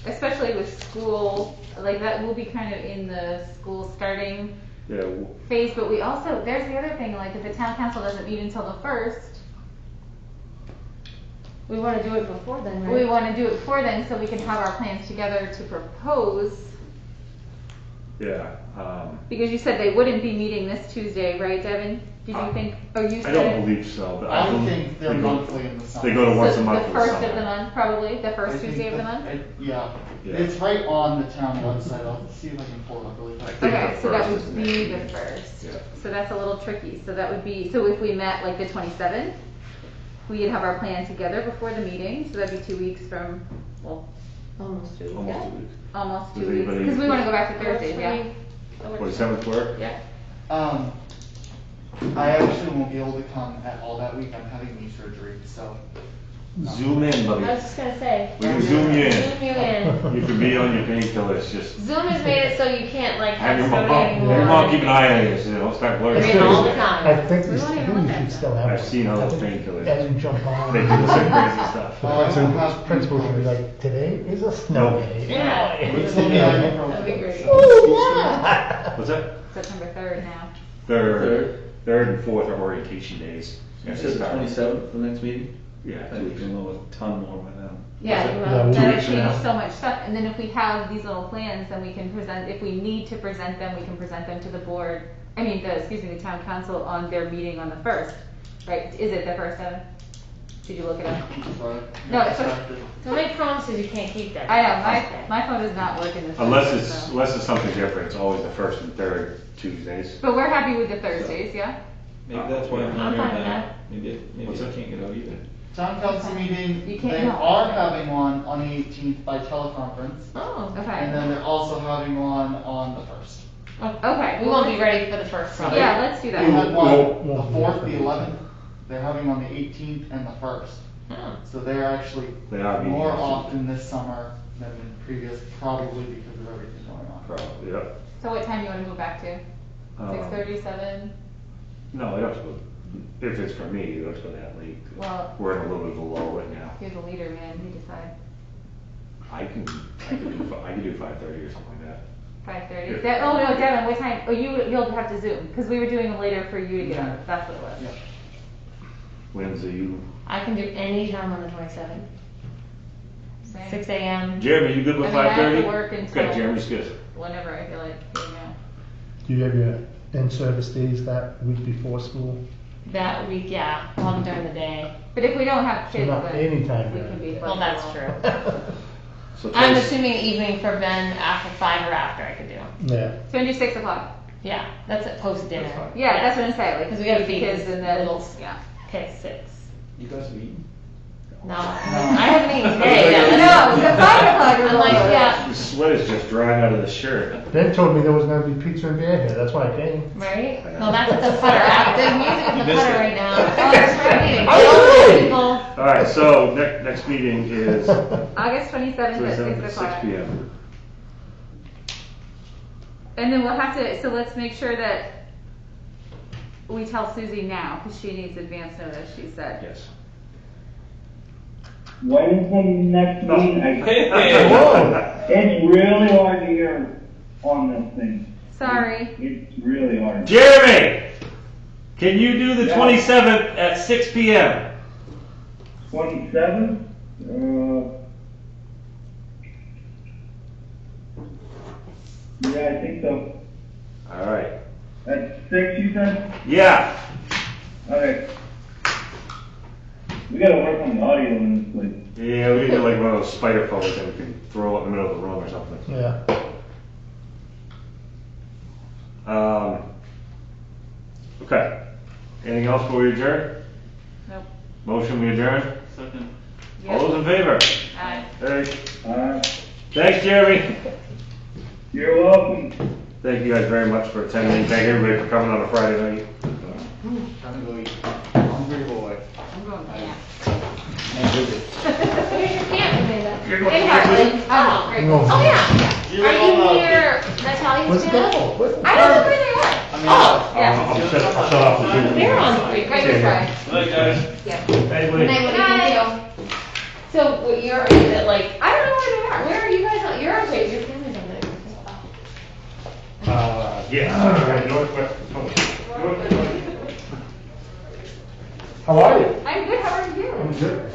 especially with school, like that will be kind of in the school starting Yeah, phase, but we also, there's the other thing, like if the town council doesn't meet until the 1st, We want to do it before then, right? we wanna do it before then so we can have our plans together to propose. yeah. Because you said they wouldn't be meeting this Tuesday, right, Devin? Did you think, or you I said? don't believe so, but I don't- think they're they go- monthly in the summer. They go to once a month The in the first of summer. the month, probably, the I first think Tuesday of the month? Yeah, Yeah. it's right on the town website, I'll see if I can pull it up really quick. I think Okay, the so that first is would next be week. the first. Yeah. So that's a little tricky, so that would be, so if we met like the 27th, we could have our plan together before the meeting, so that'd be 2 weeks from, well, Almost 2 weeks. Almost Yeah. a week. almost 2 Does weeks, anybody- because we wanna go back to That works Thursdays, for yeah? me. That works. 27th work? Yeah. I actually won't be able to come at all that week, I'm having knee surgery, so. Zoom in, buddy. I was just gonna say. We can zoom you in. Zoom you in. You can be on your painkillers, just Zoom has made it so you can't like have your text mom, nobody anymore. your mom keep an eye on you, so don't start blurring. I mean, all the time. I think We we won't even look at should that. still have. I've one. seen all I those think painkillers. As we jump on. They do the same crazy stuff. Oh, I don't have. Principals will be like, today is a snow day. Yeah. It's only That'd be great. What's that? September 3rd now. Third and fourth are orientation days. You said the 27th, the next meeting? Yeah, I think we can know a ton more by then. Yeah, it? you Yeah, will. 2 That'll weeks from change now. so much stuff, and then if we have these little plans, then we can present, if we need to present them, we can present them to the board, the town council on their meeting on the 1st, right? Is it the 1st, Evan? Did you look it up? Sorry. No, it's okay. Distracted. Don't make promises you can't keep that. I know, my phone does not work in this. Unless it's something different, it's always the first and third Tuesdays. But we're happy with the Thursdays, yeah? Maybe that's why I'm I'm not fine hearing with that. that. Maybe What's I that? can't get out either. Town council meeting, You can't- they no. are having one on the 18th by teleconference, Oh, and Okay. then they're also having one on the 1st. Okay. we won't be ready for the first one. Yeah, let's do They that. had one, Won't the be 4th, the ready. 11th, they're having on the 18th and the 1st. Oh. So they're actually They are meeting more next week. often this summer than in previous, probably because of everything going on. Probably, yep. So what time do you wanna move back to? 6:30, 7? No, it don't have to go, if it's for me, it don't have to go that late. Well- We're in a little bit of a lull right now. You're the leader, man, you decide. I can do 5:30 or something like that. 5:30? Yeah. Oh, no, Devin, what time, you'll have to Zoom, because we were doing them later for you to get up, that's what it was. Yeah. Wednesday, you, I can do any time on the 27th. Same. 6 a.m. Jeremy, you good with I mean, I have to 5:30? work until- Okay, Jeremy's good. Whenever I feel like, you know. Do you have your in-service days that week before school? That week, yeah, I'll have them during the day. But if we don't have So kids, not then anytime we during can the be day. Well, flexible. that's true. So I'm twice- assuming evening for Ben after 5 or after I could do. Yeah. So we can do 6 o'clock. Yeah, that's at post dinner. That's fine. Yeah, that's what I'm saying, like. Because we gotta feed feed kids these and then, littles. yeah. Okay, 6. You guys have eaten? No, I haven't eaten today. Yeah, No, the 5 o'clock is I'm like, over. yeah, The sweat is just drying out of the shirt. Ben told me there was gonna be pizza and beer here, that's why I came. right? No, that's at the putter. Active music at the missed putter it. right now. Oh, that's right. meeting. Oh, really? People. All right, so next meeting is August 27th at 27th 6 at o'clock. 6 p.m. And then we'll have to, so let's make sure that we tell Susie now, because she needs advance notice, she said. Yes. When is the next meeting? Whoa. It's really hard to hear on this thing. Sorry. It's really hard. Jeremy, can you do the Yeah. 27th at 6 p.m.? 27? Yeah, I think so. All right. At 6, you said? Yeah. Okay. We gotta work on the audio in this place. Yeah, we need to like one of those spider phones that we can throw up in the middle of the room or something. Yeah. Okay. Anything else before we adjourn? Nope. Motion we adjourn? Second. All those in favor? Aye. Hey. Thanks, Jeremy. You're welcome. Thank you guys very much for attending. Thank everybody for coming on a Friday night. Time to go eat. Hungry boy. I'm going back. Where's your camp, Amanda? You're going In to Heartland. Oh, great. No. Oh, yeah. You Are live on you the- near Natalia's What's the camp? devil? What's the I don't know where they are. Oh, Yeah. I'll shut off the Zoom. they're on Creek. Right this way. Night, guys. Yeah. Hey, And Lee. then what do you do? So what you're, is it like, I don't know where they are. where are you guys on, you're okay, your family's on there. Yeah. Northwest. How are you? I'm good, how are you? I'm good.